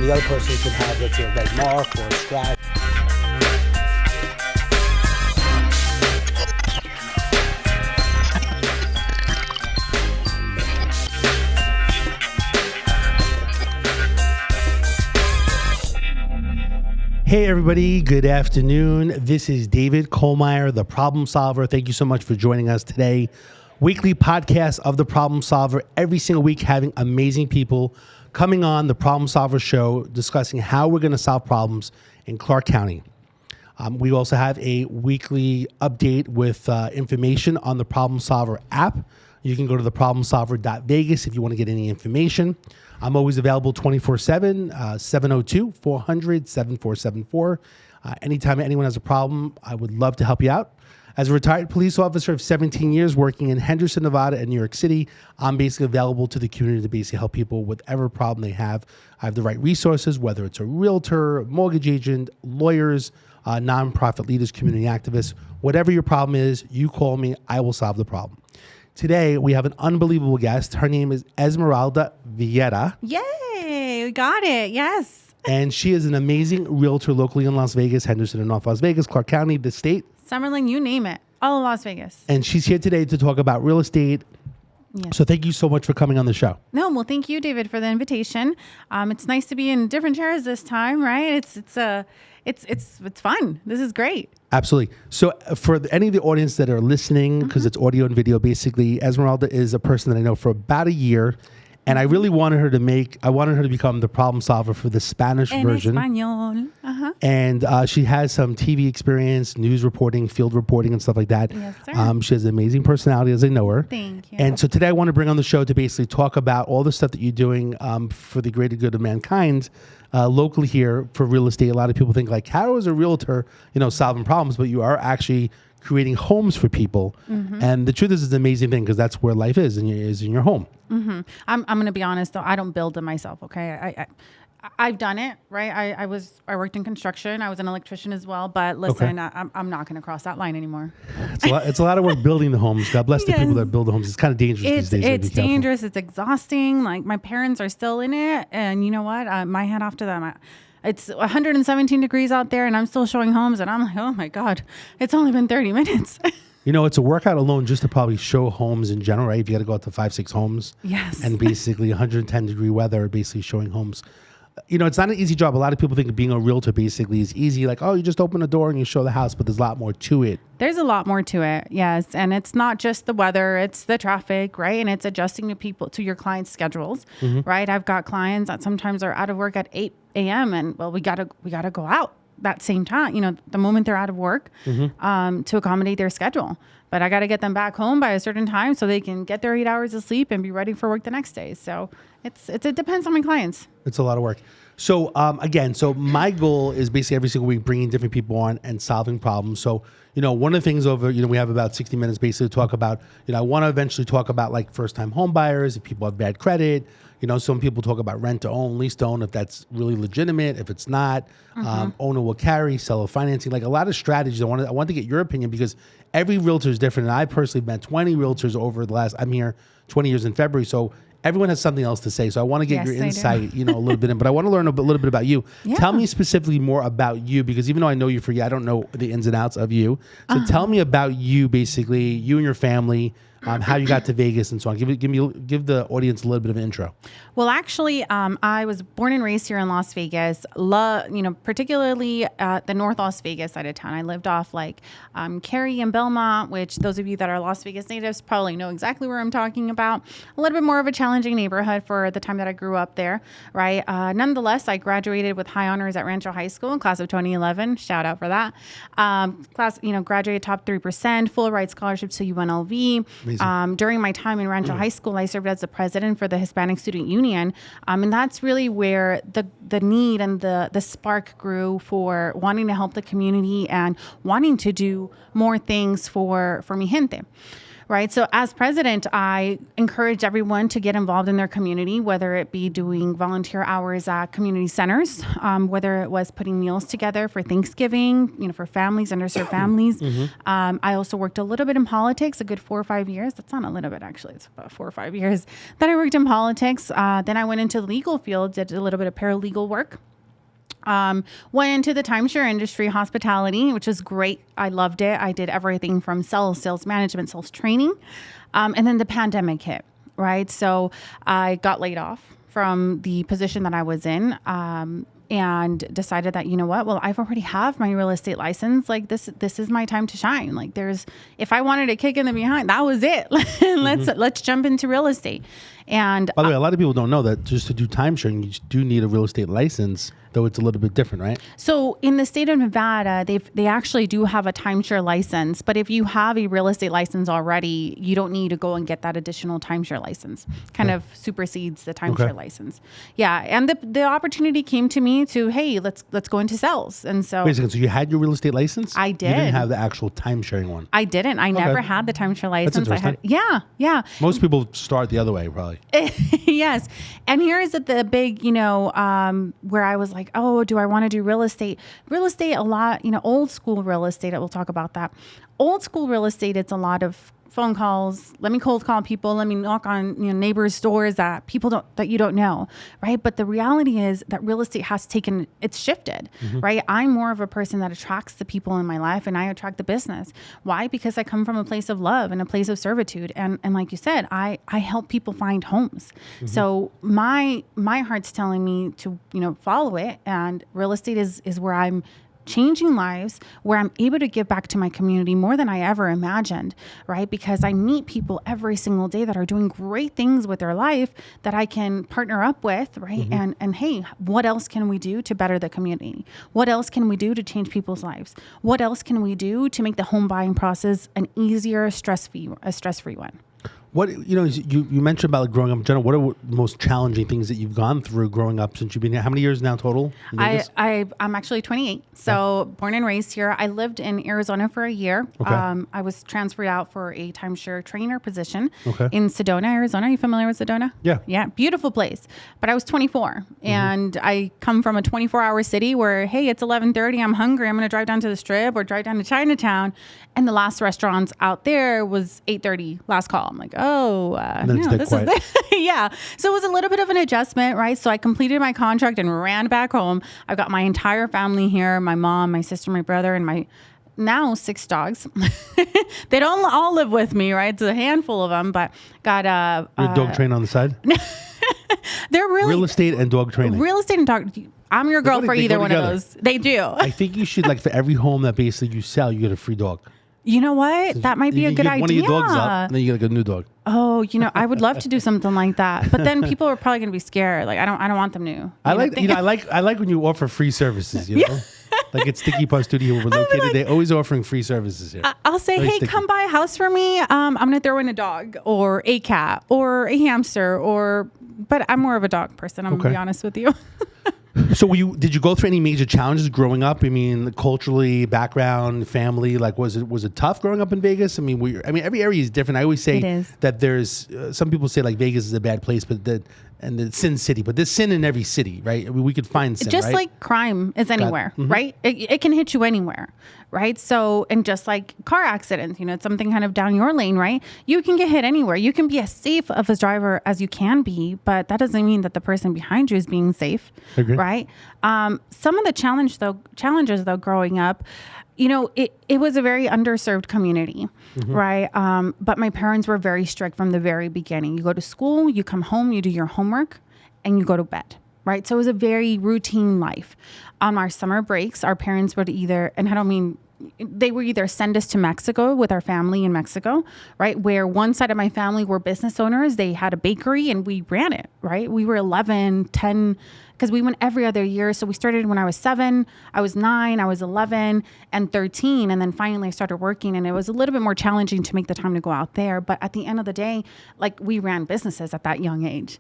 the other person could have, let's say, a red mark or a scratch. Hey everybody, good afternoon. This is David Kohlmeyer, the Problem Solver. Thank you so much for joining us today. Weekly podcast of the Problem Solver, every single week having amazing people coming on the Problem Solver show, discussing how we're going to solve problems in Clark County. We also have a weekly update with information on the Problem Solver app. You can go to theproblemsolver.vegas if you want to get any information. I'm always available 24/7, 702-400-7474. Anytime anyone has a problem, I would love to help you out. As a retired police officer of 17 years working in Henderson, Nevada and New York City, I'm basically available to the community to basically help people with whatever problem they have. I have the right resources, whether it's a realtor, mortgage agent, lawyers, nonprofit leaders, community activists. Whatever your problem is, you call me, I will solve the problem. Today, we have an unbelievable guest. Her name is Esmeralda Villeda. Yay, we got it, yes. And she is an amazing realtor locally in Las Vegas, Henderson and North Las Vegas, Clark County, the state. Summerlin, you name it. All of Las Vegas. And she's here today to talk about real estate. Yes. So thank you so much for coming on the show. No, well, thank you, David, for the invitation. It's nice to be in different chairs this time, right? It's fun. This is great. Absolutely. So for any of the audience that are listening, because it's audio and video, basically, Esmeralda is a person that I know for about a year. And I really wanted her to become the problem solver for the Spanish version. Español. Uh-huh. And she has some TV experience, news reporting, field reporting, and stuff like that. Yes, sir. She has an amazing personality, as I know her. Thank you. And so today I want to bring on the show to basically talk about all the stuff that you're doing for the greater good of mankind locally here for real estate. A lot of people think like, how is a realtor, solving problems? But you are actually creating homes for people. Mm-hmm. And the truth is, it's an amazing thing because that's where life is in your home. Mm-hmm. I'm going to be honest though. I don't build them myself. Okay. I've done it, right? I worked in construction. I was an electrician as well, but listen, okay. I'm not going to cross that line anymore. It's a lot of work building the homes. God bless the people that build the homes. It's kind of dangerous these days. It's dangerous. It's exhausting. Like my parents are still in it. And you know what? My hat off to them. It's 117 degrees out there and I'm still showing homes and I'm like, oh my God, it's only been 30 minutes. It's a workout alone just to probably show homes in general, right? If you got to go out to 5-6 homes. Yes. And basically 110 degree weather, basically showing homes. It's not an easy job. A lot of people think being a realtor basically is easy. Like, oh, you just open a door and you show the house, but there's a lot more to it. There's a lot more to it. Yes. And it's not just the weather, it's the traffic, right? And it's adjusting to your clients' schedules, right? I've got clients that sometimes are out of work at 8 a.m. and well, we gotta go out that same time, the moment they're out of work, to accommodate their schedule. But I got to get them back home by a certain time so they can get their 8 hours of sleep and be ready for work the next day. So it depends on my clients. It's a lot of work. So so my goal is basically every single week bringing different people on and solving problems. So, one of the things we have about 60 minutes basically to talk about, I want to eventually talk about like first-time home buyers, if people have bad credit. Some people talk about rent to own, lease to own, if that's really legitimate, if it's not, owner will carry, seller financing, like a lot of strategies. I want to get your opinion because every realtor is different. And I personally met 20 realtors over I'm here 20 years in February. So everyone has something else to say. So I want to get your insight, a little bit, but I want to learn a little bit about you. Yeah. Tell me specifically more about you, because even though I know you I don't know the ins and outs of you. So tell me about you, basically, you and your family, how you got to Vegas and so on. Give the audience a little bit of an intro. Well, actually, I was born and raised here in Las Vegas. Particularly the North Las Vegas side of town. I lived off Cary and Belmont, which those of you that are Las Vegas natives probably know exactly where I'm talking about. A little bit more of a challenging neighborhood for the time that I grew up there, right? Nonetheless, I graduated with high honors at Rancho High School, class of 2011. Shout out for that. Graduated top 3%, full ride scholarship to UNLV. During my time in Rancho High School, I served as the president for the Hispanic Student Union. And that's really where the need and the spark grew for wanting to help the community and wanting to do more things for mi gente. right? So as president, I encourage everyone to get involved in their community, whether it be doing volunteer hours at community centers, whether it was putting meals together for Thanksgiving, for families, underserved families. I also worked a little bit in politics, a good 4 or 5 years. That's not a little bit, actually. It's about 4 or 5 years that I worked in politics. Then I went into the legal field, did a little bit of paralegal work. Went into the timeshare industry, hospitality, which was great. I loved it. I did everything from sales management, sales training. And then the pandemic hit, right? So I got laid off from the position that I was in. And decided that, well, I've already have my real estate license. Like this is my time to shine. Like if I wanted a kick in the behind, that was it. Let's jump into real estate. And by the way, a lot of people don't know that just to do timesharing, you do need a real estate license, though it's a little bit different, right? So in the state of Nevada, they actually do have a timeshare license, but if you have a real estate license already, you don't need to go and get that additional timeshare license. Kind of supersedes the timeshare license. Yeah, and the opportunity came to me to, hey, let's go into sales. And so wait a second, so you had your real estate license? I did. You didn't have the actual timesharing one. I didn't. I never had the timeshare license. That's interesting. Yeah. Most people start the other way, probably. Yes. And here is the big, where I was like, oh, do I want to do real estate? Real estate, a lot, old school real estate. We'll talk about that. Old school real estate, it's a lot of phone calls. Let me cold call people. Let me knock on neighbors' doors that you don't know, right? But the reality is that real estate it's shifted, right? I'm more of a person that attracts the people in my life, and I attract the business. Why? Because I come from a place of love and a place of servitude, and like you said, I help people find homes. So my heart's telling me to follow it, and real estate is where I'm changing lives, where I'm able to give back to my community more than I ever imagined, right? Because I meet people every single day that are doing great things with their life that I can partner up with, right? And hey, what else can we do to better the community? What else can we do to change people's lives? What else can we do to make the home buying process an easier, stress-free one? What you mentioned about growing up in general. What are the most challenging things that you've gone through growing up since you've been here? How many years now total? I'm actually 28. So born and raised here. I lived in Arizona for a year. Okay. I was transferred out for a timeshare trainer position Okay. in Sedona, Arizona. Are you familiar with Sedona? Yeah. Yeah, beautiful place. But I was 24, and I come from a 24-hour city where, hey, it's 11:30. I'm hungry. I'm going to drive down to the Strip or drive down to Chinatown, and the last restaurant out there was 8:30. Last call. I'm like, this is yeah. So it was a little bit of an adjustment, right? So I completed my contract and ran back home. I've got my entire family here, my mom, my sister, my brother, and my now 6 dogs. They don't all live with me, right? It's a handful of them, but got Your dog train on the side? They're really real estate and dog training. Real estate and dog. I'm your girl for either one of those. They do. I think you should, for every home that basically you sell, you get a free dog. You know what? That might be a good idea. One of your dogs up, and then you get a new dog. Oh, I would love to do something like that, but then people are probably going to be scared. Like I don't want them to. I like when you offer free services. You know, like at Sticky Paw Studio, where we're located. They're always offering free services here. I'll say, hey, come buy a house for me. I'm going to throw in a dog or a cat or a hamster but I'm more of a dog person. I'm going to be honest with you. So did you go through any major challenges growing up? I mean, culturally, background, family, was it tough growing up in Vegas? I mean, every area is different. I always say that there's some people say Vegas is a bad place, and the sin city, but there's sin in every city, right? I mean, we could find sin, just right? like crime is anywhere, right? It can hit you anywhere, right? So, and just like car accidents, it's something kind of down your lane, right? You can get hit anywhere. You can be as safe of a driver as you can be, but that doesn't mean that the person behind you is being safe, right? Some of the challenges though, growing up, it was a very underserved community, right? But my parents were very strict from the very beginning. You go to school, you come home, you do your homework, and you go to bed, right? So it was a very routine life. On our summer breaks, our parents would they would either send us to Mexico with our family in Mexico, right? Where one side of my family were business owners. They had a bakery and we ran it, right? We were 11, 10, because we went every other year. So we started when I was 7, I was 9, I was 11 and 13. And then finally I started working, and it was a little bit more challenging to make the time to go out there. But at the end of the day, we ran businesses at that young age.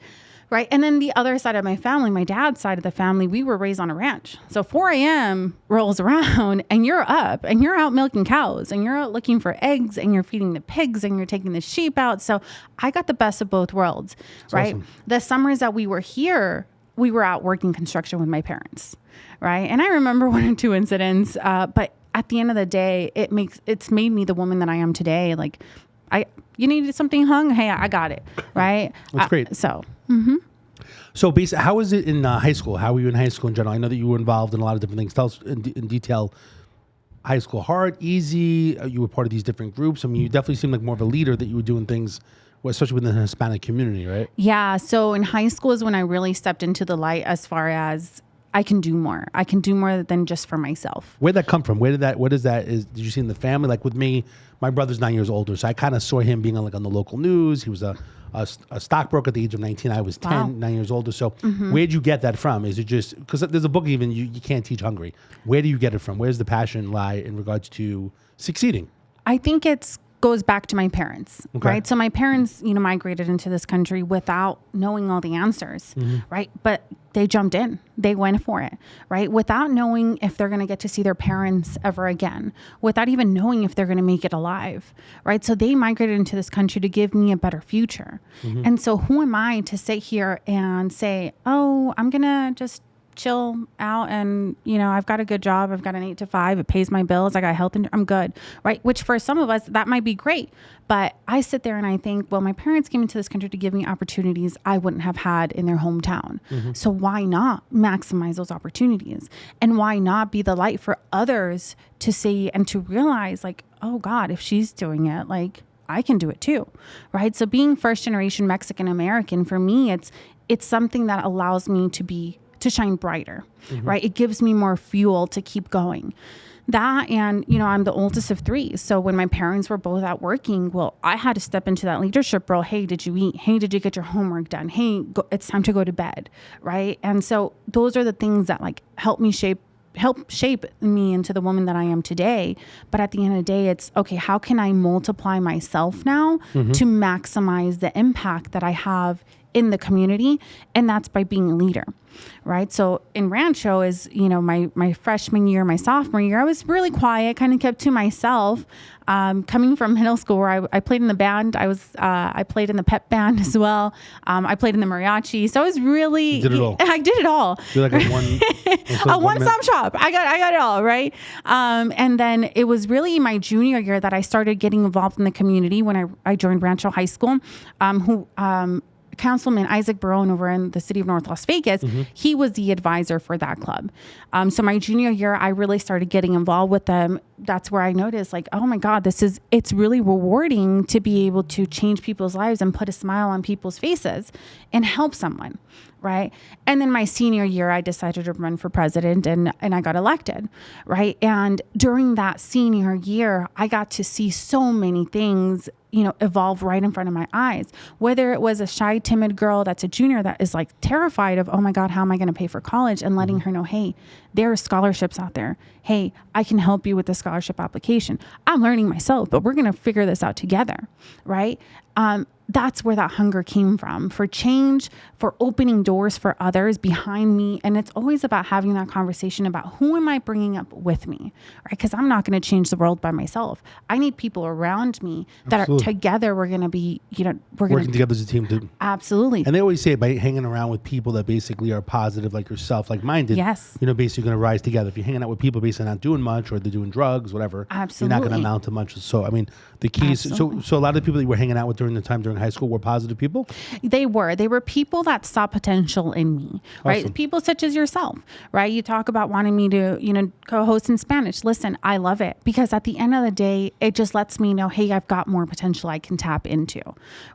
Right. And then the other side of my family, my dad's side of the family, we were raised on a ranch. So 4 a.m. rolls around and you're up and you're out milking cows and you're out looking for eggs and you're feeding the pigs and you're taking the sheep out. So I got the best of both worlds. That's right. Awesome. The summers that we were here, we were out working construction with my parents. Right. And I remember 1 or 2 incidents. But at the end of the day, it's made me the woman that I am today. Like, you needed something hung? Hey, I got it. Right. That's great. So. So basically, how was it in high school? How were you in high school in general? I know that you were involved in a lot of different things. Tell us in detail. High school hard, easy? You were part of these different groups. I mean, you definitely seemed like more of a leader, that you were doing things, especially within the Hispanic community, right? Yeah. So in high school is when I really stepped into the light as far as I can do more. I can do more than just for myself. Where'd that come from? What is that? Did you see in the family? Like with me, my brother's 9 years older, so I kind of saw him being on the local news. He was a stockbroker at the age of 19. I was 10, wow. 9 years older. So where'd you get that from? Is it just, because there's a book even, you can't teach hungry. Where do you get it from? Where's the passion lie in regards to succeeding? I think goes back to my parents, okay. Right? So my parents, migrated into this country without knowing all the answers, right? But they jumped in, they went for it, right? Without knowing if they're going to get to see their parents ever again, without even knowing if they're going to make it alive, right? So they migrated into this country to give me a better future. And so who am I to sit here and say, oh, I'm going to just chill out and, I've got a good job. I've got an 8 to 5. It pays my bills. I got health and I'm good. Right. Which for some of us, that might be great. But I sit there and I think, well, my parents came into this country to give me opportunities I wouldn't have had in their hometown. So why not maximize those opportunities? And why not be the light for others to see and to realize like, oh God, if she's doing it, like I can do it too. Right. So being first generation Mexican American, for me, it's something that allows me to shine brighter, right? It gives me more fuel to keep going. That, and, I'm the oldest of 3. So when my parents were both out working, well, I had to step into that leadership role. Hey, did you eat? Hey, did you get your homework done? Hey, it's time to go to bed, right? And so those are the things that like help shape me into the woman that I am today. But at the end of the day, it's okay, how can I multiply myself now to maximize the impact that I have in the community? And that's by being a leader, right? So in Rancho is, my freshman year, my sophomore year, I was really quiet, kind of kept to myself. Coming from middle school where I played in the band, I played in the pep band as well. I played in the mariachi. So I was really, you did it all. I did it all. You're like a one-stop shop. I got it all, right? And then it was really my junior year that I started getting involved in the community when I joined Rancho High School, Councilman Isaac Barone over in the city of North Las Vegas, he was the advisor for that club. So my junior year, I really started getting involved with them. That's where I noticed like, oh my God, it's really rewarding to be able to change people's lives and put a smile on people's faces and help someone. Right. And then my senior year, I decided to run for president and I got elected. Right. And during that senior year, I got to see so many things, evolve right in front of my eyes, whether it was a shy, timid girl that's a junior that is like terrified of, oh my God, how am I going to pay for college? And letting her know, hey, there are scholarships out there. Hey, I can help you with the scholarship application. I'm learning myself, but we're going to figure this out together. Right. That's where that hunger came from, for change, for opening doors for others behind me. And it's always about having that conversation about who am I bringing up with me, right? Because I'm not going to change the world by myself. I need people around me that are together. We're going to be, we're working together as a team too. Absolutely. And they always say by hanging around with people that basically are positive, like yourself, like-minded. Yes. Basically going to rise together. If you're hanging out with people basically not doing much or they're doing drugs, whatever, absolutely, you're not going to amount to much. So, I mean, the keys. So a lot of the people that you were hanging out with during high school were positive people? They were people that saw potential in me, right? Awesome. People such as yourself, right? You talk about wanting me to, co-host in Spanish. Listen, I love it because at the end of the day, it just lets me know, hey, I've got more potential I can tap into,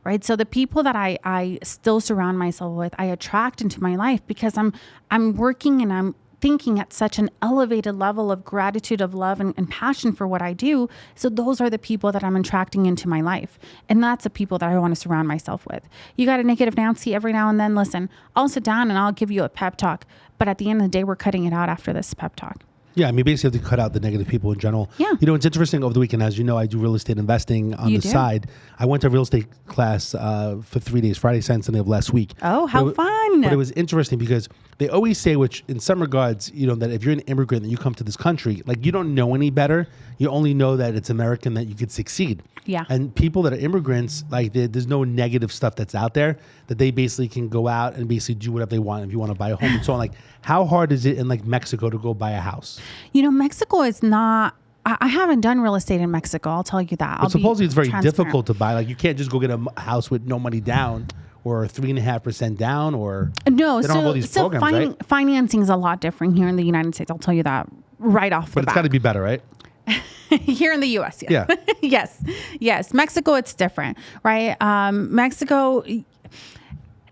right? So the people that I still surround myself with, I attract into my life because I'm working and I'm thinking at such an elevated level of gratitude, of love and passion for what I do. So those are the people that I'm attracting into my life. And that's the people that I want to surround myself with. You got a negative Nancy every now and then. Listen, I'll sit down and I'll give you a pep talk. But at the end of the day, we're cutting it out after this pep talk. Yeah, I mean, basically, you have to cut out the negative people in general. Yeah. You know, it's interesting over the weekend, as you know, I do real estate investing on the side. I went to a real estate class for 3 days, Friday, Saturday, Sunday of last week. Oh, how fun. But it was interesting because they always say, which in some regards, you know, that if you're an immigrant and you come to this country, like you don't know any better. You only know that it's American, that you could succeed. Yeah. And people that are immigrants, like there's no negative stuff that's out there, that they basically can go out and basically do whatever they want. If you want to buy a home and so on, like how hard is it in like Mexico to go buy a house? You know, Mexico is not, I haven't done real estate in Mexico. I'll tell you that. But supposedly it's very difficult to buy. Like you can't just go get a house with no money down or 3.5% down or no. They don't have all these programs, right? Financing is a lot different here in the United States. I'll tell you that right off the bat. But it's got to be better, right? Here in the U.S., yeah. Yes. Mexico, it's different, right? Mexico,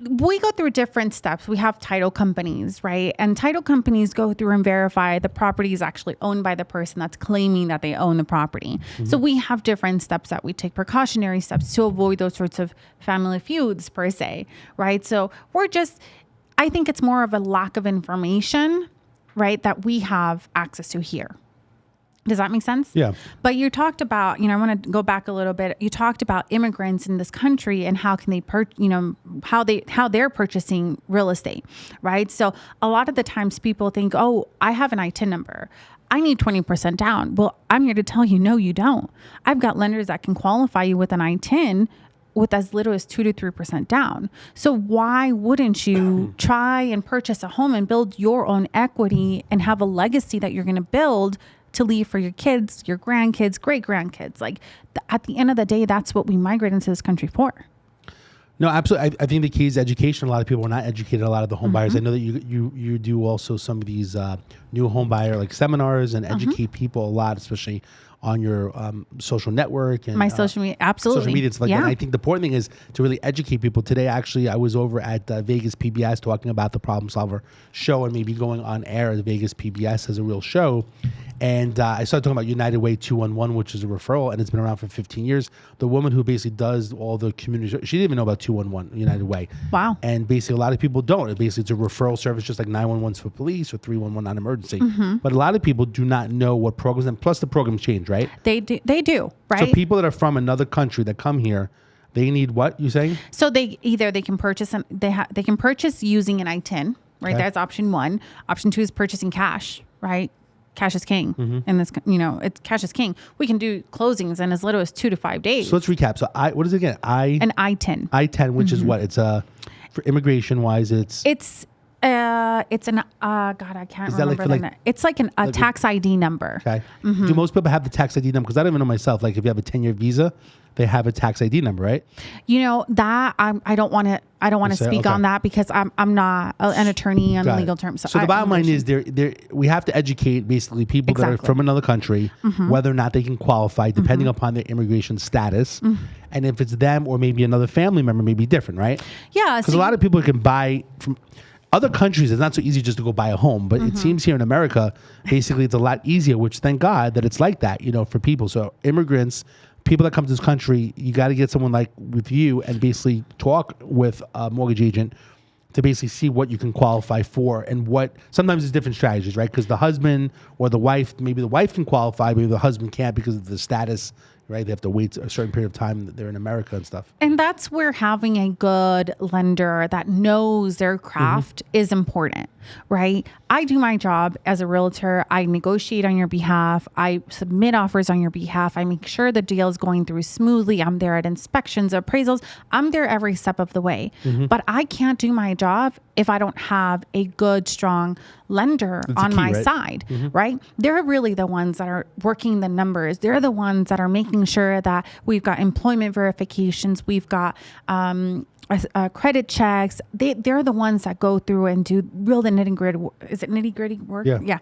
we go through different steps. We have title companies, right? And title companies go through and verify the property is actually owned by the person that's claiming that they own the property. Mm-hmm. So we have different steps that we take, precautionary steps to avoid those sorts of family feuds per se, right? So I think it's more of a lack of information, right, that we have access to here. Does that make sense? Yeah. But you talked about, I want to go back a little bit. You talked about immigrants in this country and how can they, how they're purchasing real estate, right? So a lot of the times people think, oh, I have an I-10 number. I need 20% down. Well, I'm here to tell you, no, you don't. I've got lenders that can qualify you with an I-10 with as little as 2 to 3% down. So why wouldn't you try and purchase a home and build your own equity and have a legacy that you're going to build to leave for your kids, your grandkids, great grandkids? Like at the end of the day, that's what we migrate into this country for. No, absolutely. I think the key is education. A lot of people are not educated. A lot of the home buyers. I know that you do also some of these new home buyer like seminars and educate people a lot, especially on your social network and my social media, absolutely. Social media and stuff like that. And I think the important thing is to really educate people. Today, actually, I was over at Vegas PBS talking about the Problem Solver show and maybe going on air at Vegas PBS as a real show. And I started talking about United Way 211, which is a referral, and it's been around for 15 years. The woman who basically does all the community, she didn't even know about 211, United Way. Wow. And basically a lot of people don't. It's a referral service, just like 911's for police or 311 non-emergency. Mm-hmm. But a lot of people do not know what programs, and plus the programs change, right? They do, right? So people that are from another country that come here, they need what, you saying? So they can purchase, they can purchase using an I-10, right? Okay. That's option one. Option two is purchasing cash, right? Cash is king. Mm-hmm. And this, it's cash is king. We can do closings in as little as 2 to 5 days. So let's recap. So what is it again? An I-10. I-10, which is what? It's for immigration wise, it's an God, I can't remember. It's like a tax ID number. Okay. Mm-hmm. Do most people have the tax ID number? Because I don't even know myself. Like if you have a 10-year visa, they have a tax ID number, right? That I don't want to speak on that because I'm not an attorney on legal terms. So the bottom line is we have to educate basically people that are from another country, whether or not they can qualify depending upon their immigration status. And if it's them or maybe another family member may be different, right? Yeah. Because a lot of people can buy from other countries. It's not so easy just to go buy a home, but it seems here in America, basically it's a lot easier, which thank God that it's like that, for people. So immigrants, people that come to this country, you got to get someone like with you and basically talk with a mortgage agent to basically see what you can qualify for and what, sometimes there's different strategies, right? Because the husband or the wife, maybe the wife can qualify, maybe the husband can't because of the status, right? They have to wait a certain period of time that they're in America and stuff. And that's where having a good lender that knows their craft is important, right? I do my job as a realtor. I negotiate on your behalf. I submit offers on your behalf. I make sure the deal is going through smoothly. I'm there at inspections, appraisals. I'm there every step of the way. But I can't do my job if I don't have a good, strong lender on my side, right? They're really the ones that are working the numbers. They're the ones that are making sure that we've got employment verifications. We've got credit checks. They're the ones that go through and do real the nitty gritty. Is it nitty gritty work? Yeah.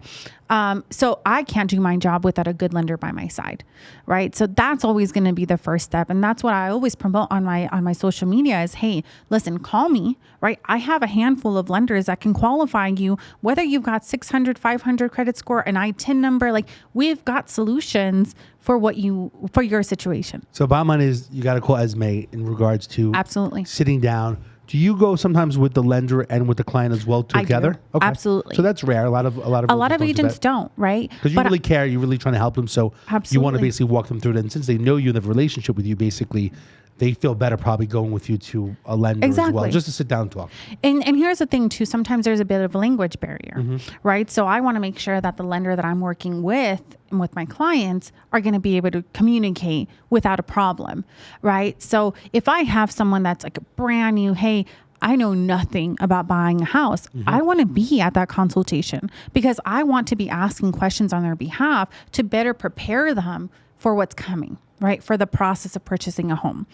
So I can't do my job without a good lender by my side, right? So that's always going to be the first step, and that's what I always promote on my social media is, hey, listen, call me, right? I have a handful of lenders that can qualify you, whether you've got 600, 500 credit score, an I-10 number. Like we've got solutions for your situation. So bottom line is you got to call Esme in regards to absolutely sitting down, Do you go sometimes with the lender and with the client as well together? I do. Absolutely. So that's rare. A lot of agents don't, right? Because you really care. You're really trying to help them. So you want to basically walk them through it. And since they know you and have a relationship with you, basically, they feel better probably going with you to a lender as well, just to sit down and talk. And here's the thing too, sometimes there's a bit of a language barrier, right? So I want to make sure that the lender that I'm working with and with my clients are going to be able to communicate without a problem, right? So if I have someone that's like a brand new, hey, I know nothing about buying a house. I want to be at that consultation because I want to be asking questions on their behalf to better prepare them for what's coming, right? For the process of purchasing a home.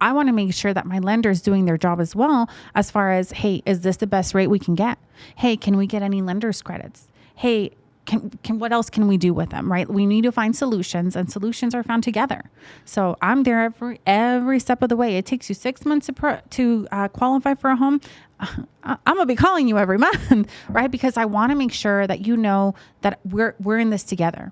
I want to make sure that my lender is doing their job as well, as far as, hey, is this the best rate we can get? Hey, can we get any lender's credits? Hey, can what else can we do with them, right? We need to find solutions, and solutions are found together. So I'm there every step of the way. It takes you 6 months to qualify for a home. I'm gonna be calling you every month, right? Because I want to make sure that you know that we're in this together.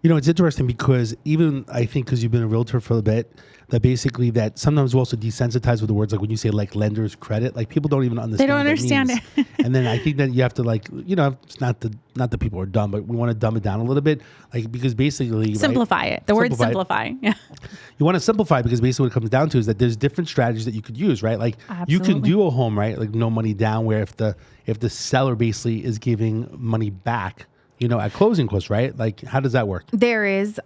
You know, it's interesting because even I think because you've been a realtor for a bit, that basically that sometimes we're also desensitized with the words, like when you say like lender's credit, like people don't even understand. They don't understand it. And then I think that you have to like, you know, it's not that people are dumb, but we want to dumb it down a little bit, like because basically simplify it. The word simplify. Yeah. You want to simplify because basically what it comes down to is that there's different strategies that you could use, right? Like you can do a home, right? Like no money down, where if the seller basically is giving money back, you know, at closing costs, right? Like, how does that work? There is,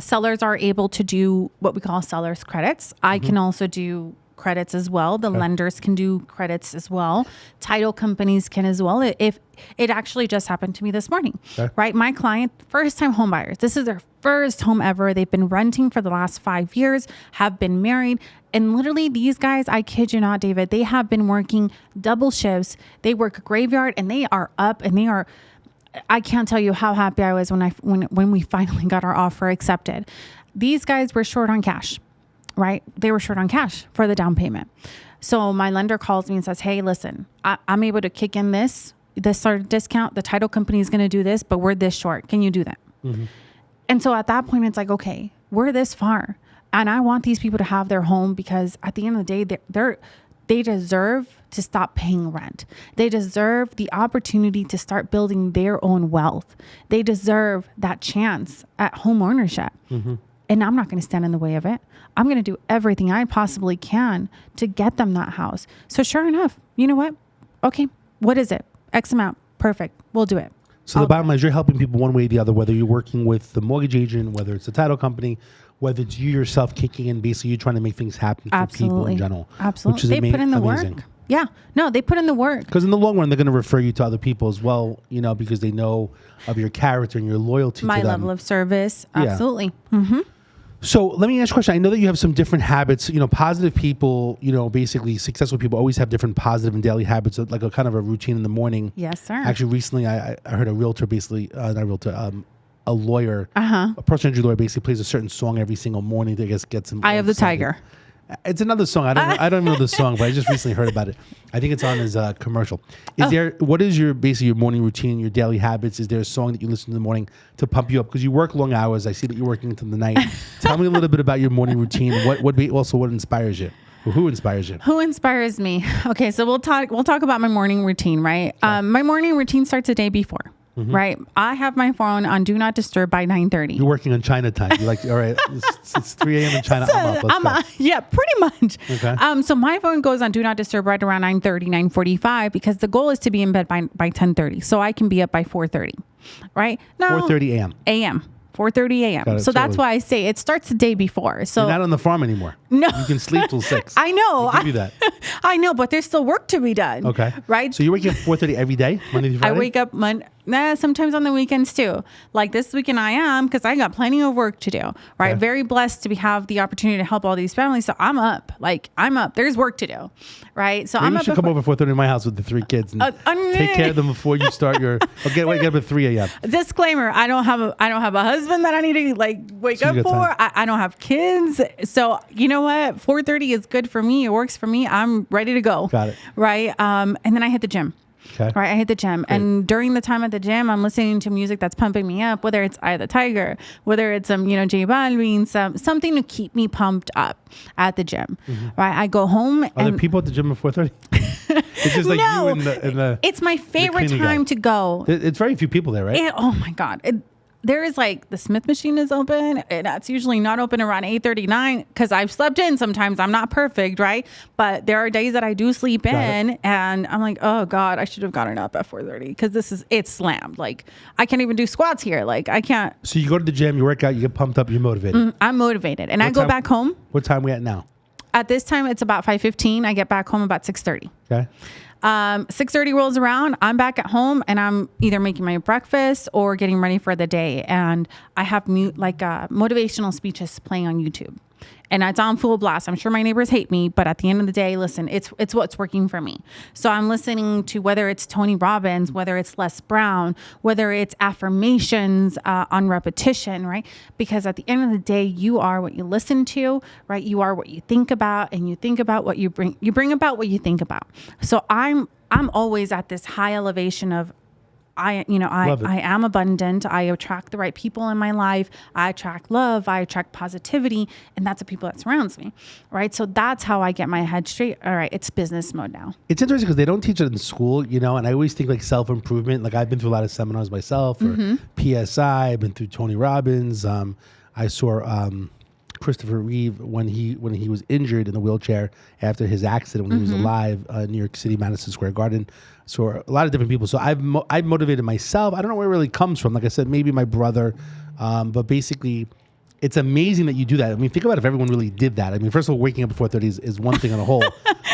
sellers are able to do what we call seller's credits. I can also do credits as well. The lenders can do credits as well. Title companies can as well. If it actually just happened to me this morning, right? My client, first time home buyers. This is their first home ever. They've been renting for the last 5 years, have been married. And literally these guys, I kid you not, David, they have been working double shifts. They work graveyard and they are up and they are... I can't tell you how happy I was when we finally got our offer accepted. These guys were short on cash, right? They were short on cash for the down payment. So my lender calls me and says, hey, listen, I'm able to kick in this sort of discount. The title company is going to do this, but we're this short. Can you do that? And so at that point, it's like, okay, we're this far. And I want these people to have their home because at the end of the day, they deserve to stop paying rent. They deserve the opportunity to start building their own wealth. They deserve that chance at home ownership. And I'm not going to stand in the way of it. I'm going to do everything I possibly can to get them that house. So sure enough, you know what? Okay, what is it? X amount. Perfect. We'll do it. So the bottom line is you're helping people one way or the other, whether you're working with the mortgage agent, whether it's the title company, whether it's you yourself kicking in, basically you're trying to make things happen for people in general. Absolutely. Which is they put in the amazing work. Yeah. No, they put in the work. Because in the long run, they're going to refer you to other people as well, you know, because they know of your character and your loyalty to them. My level of service. Absolutely. Yeah. So let me ask you a question. I know that you have some different habits, you know, positive people, you know, basically successful people always have different positive and daily habits, like a kind of a routine in the morning. Yes, sir. Actually, recently I heard a realtor basically, not a realtor, a lawyer, a personal injury lawyer basically plays a certain song every single morning to get some. Eye of the Tiger. It's another song. I don't know the song, but I just recently heard about it. I think it's on his commercial. What is your morning routine, your daily habits? Is there a song that you listen to in the morning to pump you up? Because you work long hours. I see that you're working into the night. Tell me a little bit about your morning routine. What inspires you? Who inspires you? Who inspires me? Okay, so we'll talk about my morning routine, right? My morning routine starts the day before. Right. I have my phone on Do Not Disturb by 9:30. You're working on China time. You're like, all right, it's 3 a.m. in China. I'm up. Yeah, pretty much. Okay. So my phone goes on Do Not Disturb right around 9:30, 9:45, because the goal is to be in bed by 10:30. So I can be up by 4:30. Right? Now 4:30 a.m. 4:30 a.m. So that's why I say it starts the day before. So you're not on the farm anymore. No. You can sleep till 6. I know. I do that. I know, but there's still work to be done. Okay. Right? So you're waking up 4:30 every day, Monday through Friday? I wake up sometimes on the weekends too. Like this weekend I am, because I got plenty of work to do. Right? Okay. Very blessed to have the opportunity to help all these families. So I'm up. There's work to do. Right? So maybe I'm up. You should come over 4:30 to my house with the 3 kids and take care of them before you start your. Wake up at 3 a.m. Disclaimer: I don't have a husband that I need to wake up for. I don't have kids. So you know what? 4:30 is good for me. It works for me. I'm ready to go. Got it. Right? And then I hit the gym. Okay. Right. I hit the gym. Great. And during the time at the gym, I'm listening to music that's pumping me up, whether it's Eye of the Tiger, whether it's J Balvin, something to keep me pumped up at the gym. Right. I go home. Are there people at the gym at 4:30? It's just like No, you and the it's my favorite cleaning time guy. to go. It's very few people there, right? Oh my God. There is like the Smith machine is open, and that's usually not open around 8:39 because I've slept in sometimes. I'm not perfect, right? But there are days that I do sleep in, and I'm like, oh God, I should have gotten up at 4:30 because it's slammed. Like I can't even do squats here. Like I can't. So you go to the gym, you work out, you get pumped up, you're motivated. I'm motivated, and I go back home. What time we at now? At this time, it's about 5:15. I get back home about 6:30. Okay. 6:30 rolls around. I'm back at home and I'm either making my breakfast or getting ready for the day. And I have motivational speeches playing on YouTube, and it's on full blast. I'm sure my neighbors hate me, but at the end of the day, listen, it's what's working for me. So I'm listening to whether it's Tony Robbins, whether it's Les Brown, whether it's affirmations on repetition, right? Because at the end of the day, you are what you listen to, right? You are what you think about, and you think about what you bring about what you think about. So I'm always at this high elevation of I am abundant. I attract the right people in my life. I attract love. I attract positivity. And that's the people that surrounds me. Right. So that's how I get my head straight. All right. It's business mode now. It's interesting because they don't teach it in school, and I always think like self-improvement. Like I've been through a lot of seminars myself or PSI. I've been through Tony Robbins. I saw Christopher Reeve when he was injured in the wheelchair after his accident when he was alive in New York City, Madison Square Garden. So a lot of different people. So I've motivated myself. I don't know where it really comes from. Like I said, maybe my brother, but basically it's amazing that you do that. I mean, think about if everyone really did that. I mean, first of all, waking up at 4:30 is one thing on a whole,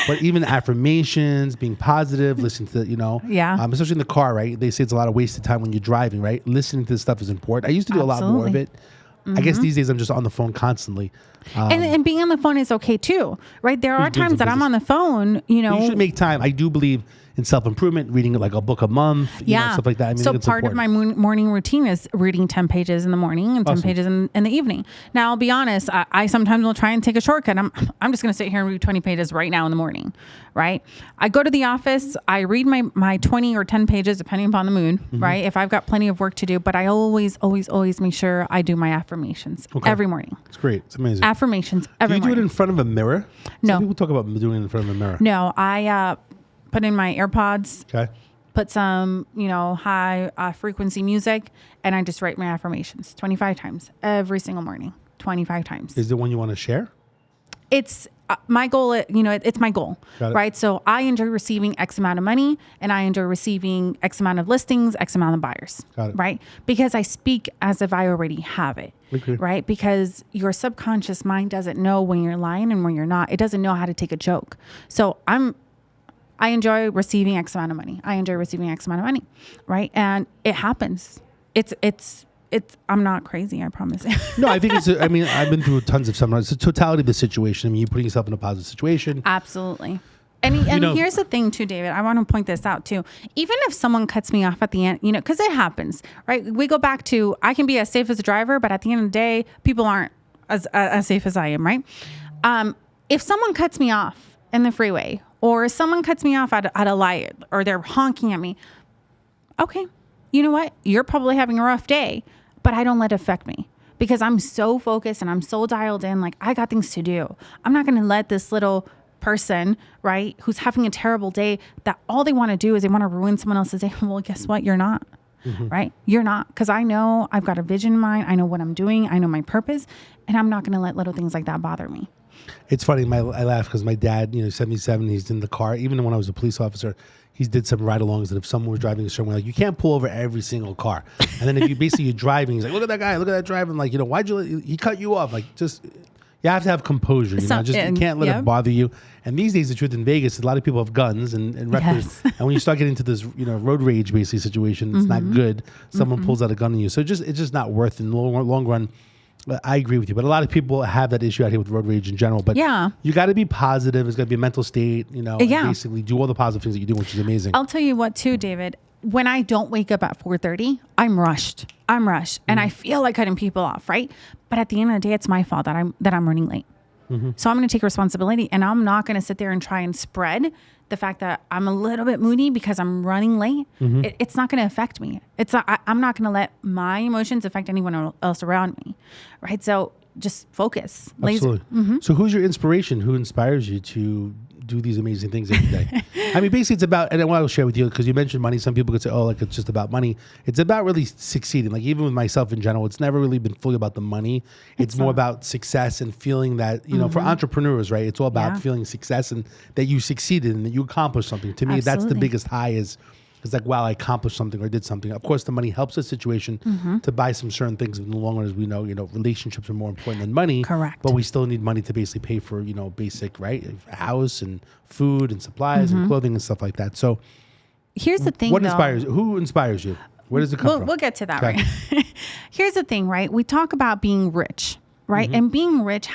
but even affirmations, being positive, listening to, especially in the car, right? They say it's a lot of wasted time when you're driving, right? Listening to this stuff is important. I used to do a lot more of it. I guess these days I'm just on the phone constantly. And being on the phone is okay too, right? There are times that I'm on the phone, You should make time. I do believe in self-improvement, reading like a book a month, stuff like that. I mean, so part of my morning routine is reading 10 pages in the morning and 10 pages in the evening. Now, I'll be honest, I sometimes will try and take a shortcut. I'm just going to sit here and read 20 pages right now in the morning, right? I go to the office, I read my 20 or 10 pages, depending upon the mood, right? If I've got plenty of work to do, but I always make sure I do my affirmations every morning. It's great. It's amazing. Affirmations every morning. Do you do it in front of a mirror? No. Some people talk about doing it in front of a mirror. No, I put in my AirPods. Okay. Put some, high frequency music, and I just write my affirmations 25 times every single morning. 25 times. Is there one you want to share? It's my goal. It's my goal, right? So I enjoy receiving X amount of money, and I enjoy receiving X amount of listings, X amount of buyers, right? Because I speak as if I already have it, right? Because your subconscious mind doesn't know when you're lying and when you're not. It doesn't know how to take a joke. So I enjoy receiving X amount of money. I enjoy receiving X amount of money, right? And it happens. I'm not crazy, I promise. No, I think I've been through tons of seminars. It's the totality of the situation. I mean, you're putting yourself in a positive situation. Absolutely. And here's the thing too, David, I want to point this out too. Even if someone cuts me off at the end, because it happens, right? We go back to, I can be as safe as a driver, but at the end of the day, people aren't as safe as I am, right? If someone cuts me off in the freeway, or if someone cuts me off at a light, or they're honking at me, okay, you know what? You're probably having a rough day, but I don't let it affect me because I'm so focused and I'm so dialed in. Like, I got things to do. I'm not going to let this little person, right, who's having a terrible day, that all they want to do is they want to ruin someone else's day. Well, guess what? You're not. Right? You're not. Because I know I've got a vision in mind. I know what I'm doing. I know my purpose. And I'm not going to let little things like that bother me. It's funny. I laugh because my dad, 77, he's in the car. Even when I was a police officer, he did some ride-alongs that if someone was driving a certain way, like, you can't pull over every single car. And then if you're driving, he's like, look at that guy, look at that driver. And like, why'd he cut you off? Like, just, you have to have composure, you can't let it bother you. And these days, the truth in Vegas, a lot of people have guns and records. Yes. And when you start getting into this, road rage basically situation, it's not good. Someone pulls out a gun on you. So it's just not worth it in the long run. I agree with you, but a lot of people have that issue out here with road rage in general. But you got to be positive. It's got to be a mental state, and basically do all the positive things that you do, which is amazing. I'll tell you what too, David, when I don't wake up at 4:30, I'm rushed and I feel like cutting people off, right? But at the end of the day, it's my fault that I'm running late. So I'm going to take responsibility, and I'm not going to sit there and try and spread the fact that I'm a little bit moody because I'm running late. It's not going to affect me. I'm not going to let my emotions affect anyone else around me. Right. So just focus. Absolutely. So who's your inspiration? Who inspires you to do these amazing things every day? I mean, basically it's about, and I will share with you, because you mentioned money. Some people could say, oh, like it's just about money. It's about really succeeding. Like even with myself in general, it's never really been fully about the money. It's more about success and feeling that, you know, for entrepreneurs, right? It's all about feeling success and that you succeeded and that you accomplished something. To me, that's the biggest high is like, wow, I accomplished something or did something. Of course, the money helps the situation to buy some certain things. In the long run, as we know, relationships are more important than money. Correct. But we still need money to basically pay for, basic, right? House and food and supplies and clothing and stuff like that. So here's the thing, who inspires you? Where does it come from? We'll get to that, right? Here's the thing, right? We talk about being rich, right? And being rich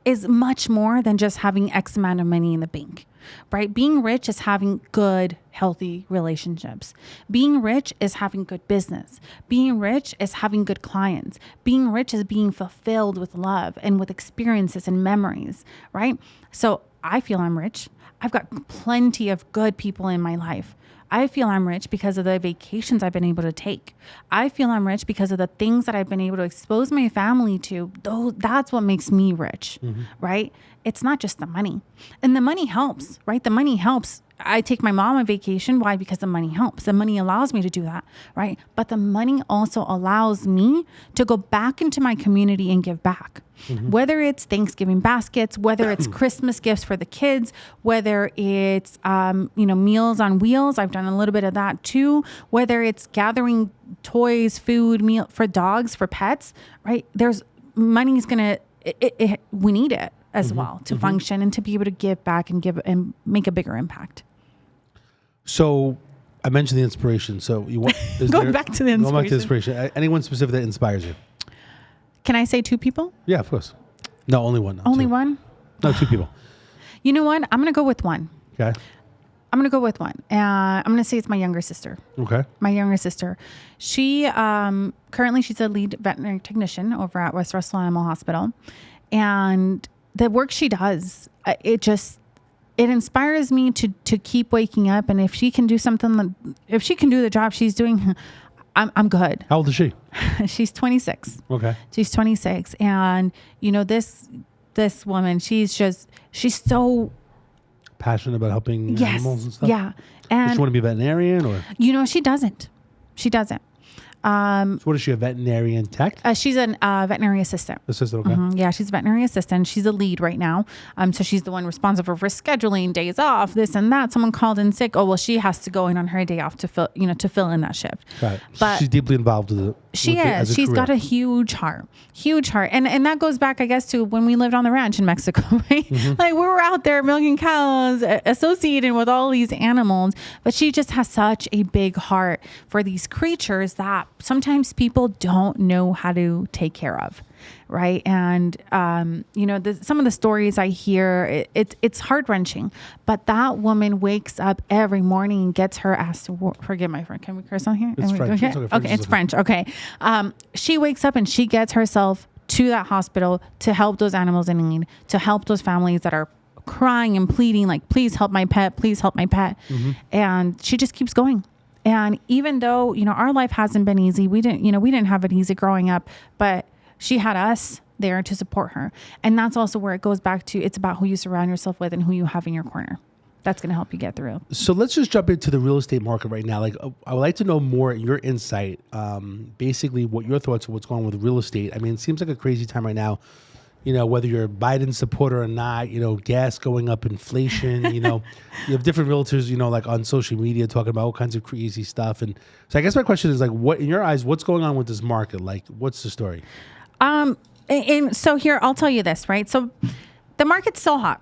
is much more than just having X amount of money in the bank. Right? Being rich is having good, healthy relationships. Being rich is having good business. Being rich is having good clients. Being rich is being fulfilled with love and with experiences and memories, right? So I feel I'm rich. I've got plenty of good people in my life. I feel I'm rich because of the vacations I've been able to take. I feel I'm rich because of the things that I've been able to expose my family to. That's what makes me rich, right? It's not just the money. And the money helps, right? The money helps. I take my mom on vacation. Why? Because the money helps. The money allows me to do that, right? But the money also allows me to go back into my community and give back. Whether it's Thanksgiving baskets, whether it's Christmas gifts for the kids, whether it's Meals on Wheels. I've done a little bit of that too. Whether it's gathering toys, food, meal for dogs, for pets, right? There's money's gonna. We need it as well to function and to be able to give back and make a bigger impact. So I mentioned the inspiration. So you want going back to the inspiration. Anyone specific that inspires you? Can I say two people? Yeah, of course. No, only one. Only one? No, two people. You know what? I'm going to go with one. Okay. I'm going to go with one. I'm going to say it's my younger sister. Okay. My younger sister. She currently she's a lead veterinary technician over at West Russell Animal Hospital. And the work she does, it inspires me to keep waking up. And if she can do if she can do the job she's doing, I'm good. How old is she? She's 26. Okay. She's 26. And this woman, she's so passionate about helping animals and stuff. Yeah. And does she want to be a veterinarian or? She doesn't. So what is she, a veterinarian tech? She's a veterinary assistant. Assistant, okay. Yeah, she's a veterinary assistant. She's a lead right now. So she's the one responsible for scheduling days off, this and that. Someone called in sick. Oh, well, she has to go in on her day off to fill in that shift. Got it. But she's deeply involved with it. She is. She's got a huge heart. And that goes back, I guess, to when we lived on the ranch in Mexico, right? Like we were out there milking cows, associated with all these animals. But she just has such a big heart for these creatures that sometimes people don't know how to take care of, right? And some of the stories I hear, it's heart-wrenching. But that woman wakes up every morning and gets her ass to work. Forgive my friend. Can we curse on here? It's French. Okay, it's French. Okay. She wakes up and she gets herself to that hospital to help those animals in need, to help those families that are crying and pleading, like, please help my pet, please help my pet. And she just keeps going. And even though, our life hasn't been easy, we didn't have it easy growing up, but she had us there to support her. And that's also where it goes back to, it's about who you surround yourself with and who you have in your corner. That's going to help you get through. So let's just jump into the real estate market right now. Like, I would like to know more your insight, basically what your thoughts are, what's going on with real estate. I mean, it seems like a crazy time right now. Whether you're a Biden supporter or not, gas going up, inflation, you have different realtors, like on social media talking about all kinds of crazy stuff. And so I guess my question is, like, what, in your eyes, what's going on with this market? Like, what's the story? And so here, I'll tell you this, right? So the market's still hot.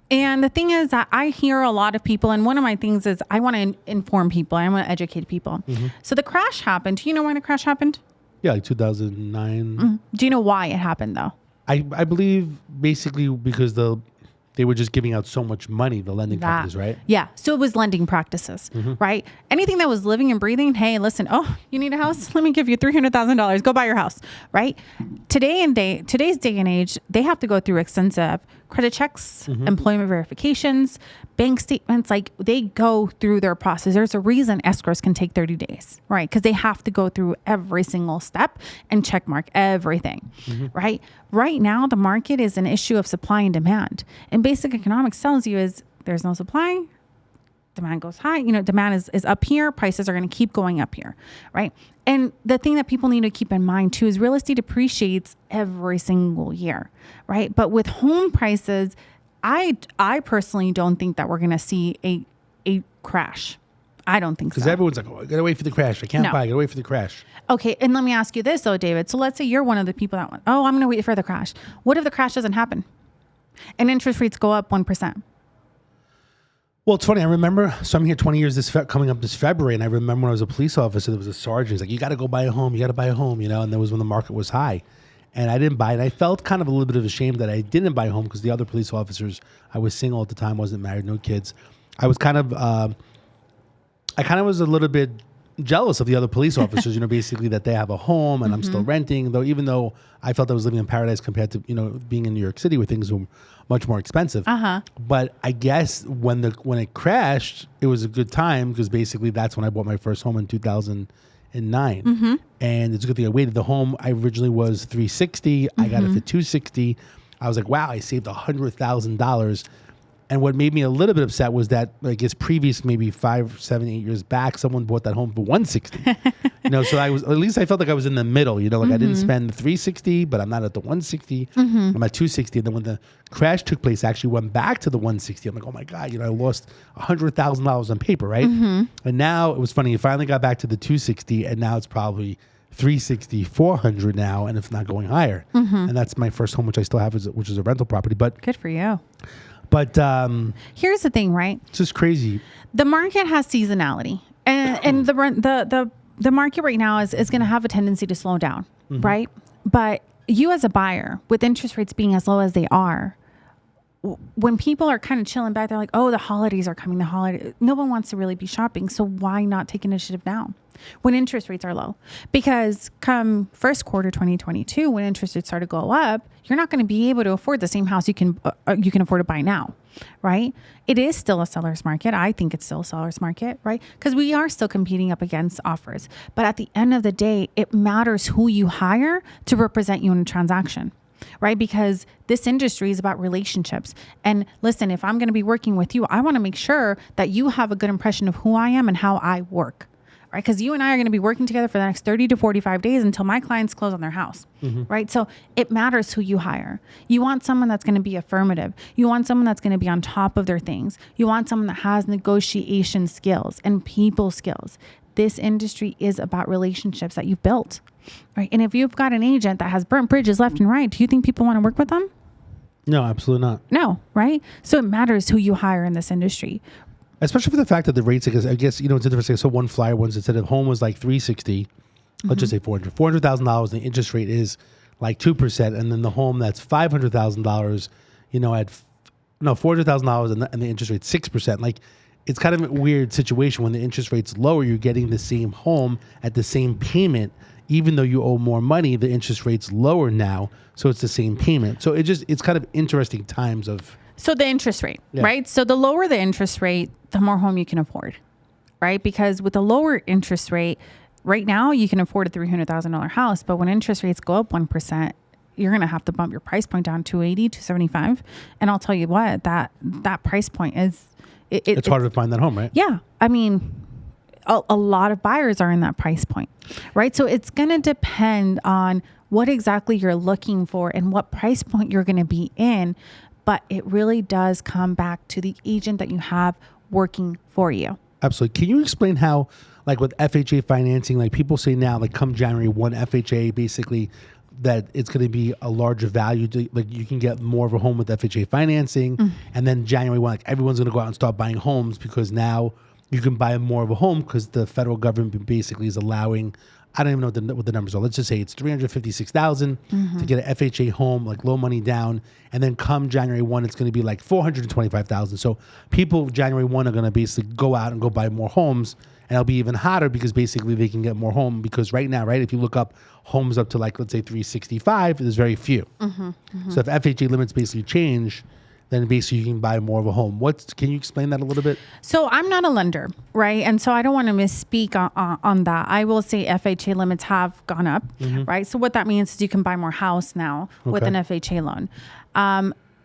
And the thing is that I hear a lot of people, and one of my things is I want to inform people. I want to educate people. So the crash happened. Do you know why the crash happened? Yeah, like 2009. Do you know why it happened, though? I believe basically because the they were just giving out so much money, the lending companies, right? Yeah. So it was lending practices, right? Anything that was living and breathing. Hey, listen, oh, you need a house? Let me give you $300,000. Go buy your house, right? Today's day and age, they have to go through extensive credit checks, employment verifications, bank statements. Like they go through their process. There's a reason escrows can take 30 days, right? Because they have to go through every single step and check mark everything, right? Right now, the market is an issue of supply and demand. And basic economics tells you is there's no supply, demand goes high. Demand is up here. Prices are going to keep going up here, right? And the thing that people need to keep in mind too is real estate appreciates every single year, right? But with home prices, I personally don't think that we're going to see a crash. I don't think so. Because everyone's like, oh, I got to wait for the crash. I can't buy. I got to wait for the crash. Okay. And let me ask you this though, David. So let's say you're one of the people that went, oh, I'm going to wait for the crash. What if the crash doesn't happen and interest rates go up 1%? Well, it's funny. I remember, so I'm here 20 years coming up this February, and I remember when I was a police officer, there was a sergeant. He's like, you got to go buy a home. You got to buy a home, and that was when the market was high. And I didn't buy it. I felt kind of a little bit of ashamed that I didn't buy a home because the other police officers, I was single at the time, wasn't married, no kids. I was kind of, I kind of was a little bit jealous of the other police officers, basically that they have a home and I'm still renting, even though I felt I was living in paradise compared to, being in New York City where things were much more expensive. But I guess when it crashed, it was a good time because basically that's when I bought my first home in 2009. And it's a good thing I waited. The home I originally was $360. I got it for $260. I was like, wow, I saved $100,000. And what made me a little bit upset was that, like, it's previous, maybe 5, 7, 8 years back, someone bought that home for $160. So at least I felt like I was in the middle. I didn't spend the $360, but I'm not at the $160. I'm at $260. And then when the crash took place, I actually went back to the $160. I'm like, oh my God, I lost $100,000 on paper, right? And now it was funny. It finally got back to the $260, and now it's probably $360, $400 now, and if not going higher. And that's my first home, which I still have, which is a rental property. But good for you. But here's the thing, right? It's just crazy. The market has seasonality, and the market right now is going to have a tendency to slow down, right? But you as a buyer, with interest rates being as low as they are, when people are kind of chilling back, they're like, oh, the holidays are coming. No one wants to really be shopping. So why not take initiative now when interest rates are low? Because come first quarter 2022, when interest rates start to go up, you're not going to be able to afford the same house you can afford to buy now, right? It is still a seller's market. I think it's still a seller's market, right? Because we are still competing up against offers. But at the end of the day, it matters who you hire to represent you in a transaction, right? Because this industry is about relationships. And listen, if I'm going to be working with you, I want to make sure that you have a good impression of who I am and how I work, right? Because you and I are going to be working together for the next 30 to 45 days until my clients close on their house, right? So it matters who you hire. You want someone that's going to be affirmative. You want someone that's going to be on top of their things. You want someone that has negotiation skills and people skills. This industry is about relationships that you've built, right? And if you've got an agent that has burnt bridges left and right, do you think people want to work with them? No, absolutely not. No, right? So it matters who you hire in this industry. Especially for the fact that the rates, I guess, it's interesting. So one flyer once it said if home was like $360, let's just say $400,000, the interest rate is like 2%. And then the home that's $500,000, at $400,000 and the interest rate 6%. Like, it's kind of a weird situation when the interest rate's lower, you're getting the same home at the same payment. Even though you owe more money, the interest rate's lower now. So it's the same payment. So it's kind of interesting times of... So the interest rate, right? So the lower the interest rate, the more home you can afford, right? Because with a lower interest rate, right now you can afford a $300,000 house. But when interest rates go up 1%, you're going to have to bump your price point down to $280, $275. And I'll tell you what, that price point is... It's harder to find that home, right? Yeah. I mean, a lot of buyers are in that price point, right? So it's going to depend on what exactly you're looking for and what price point you're going to be in. But it really does come back to the agent that you have working for you. Absolutely. Can you explain how, like with FHA financing, like people say now, like come January 1, FHA basically that it's going to be a larger value. Like you can get more of a home with FHA financing. And then January 1, like everyone's going to go out and start buying homes because now you can buy more of a home because the federal government basically is allowing I don't even know what the numbers are. Let's just say it's $356,000 to get an FHA home, like low money down. And then come January 1, it's going to be like $425,000. So people January 1 are going to basically go out and go buy more homes. And it'll be even hotter because basically they can get more home, because right now, right, if you look up homes up to like, let's say 365, there's very few. So if FHA limits basically change, then basically you can buy more of a home. Can you explain that a little bit? So I'm not a lender, right? And so I don't want to misspeak on that. I will say FHA limits have gone up, right? So what that means is you can buy more house now with an FHA loan.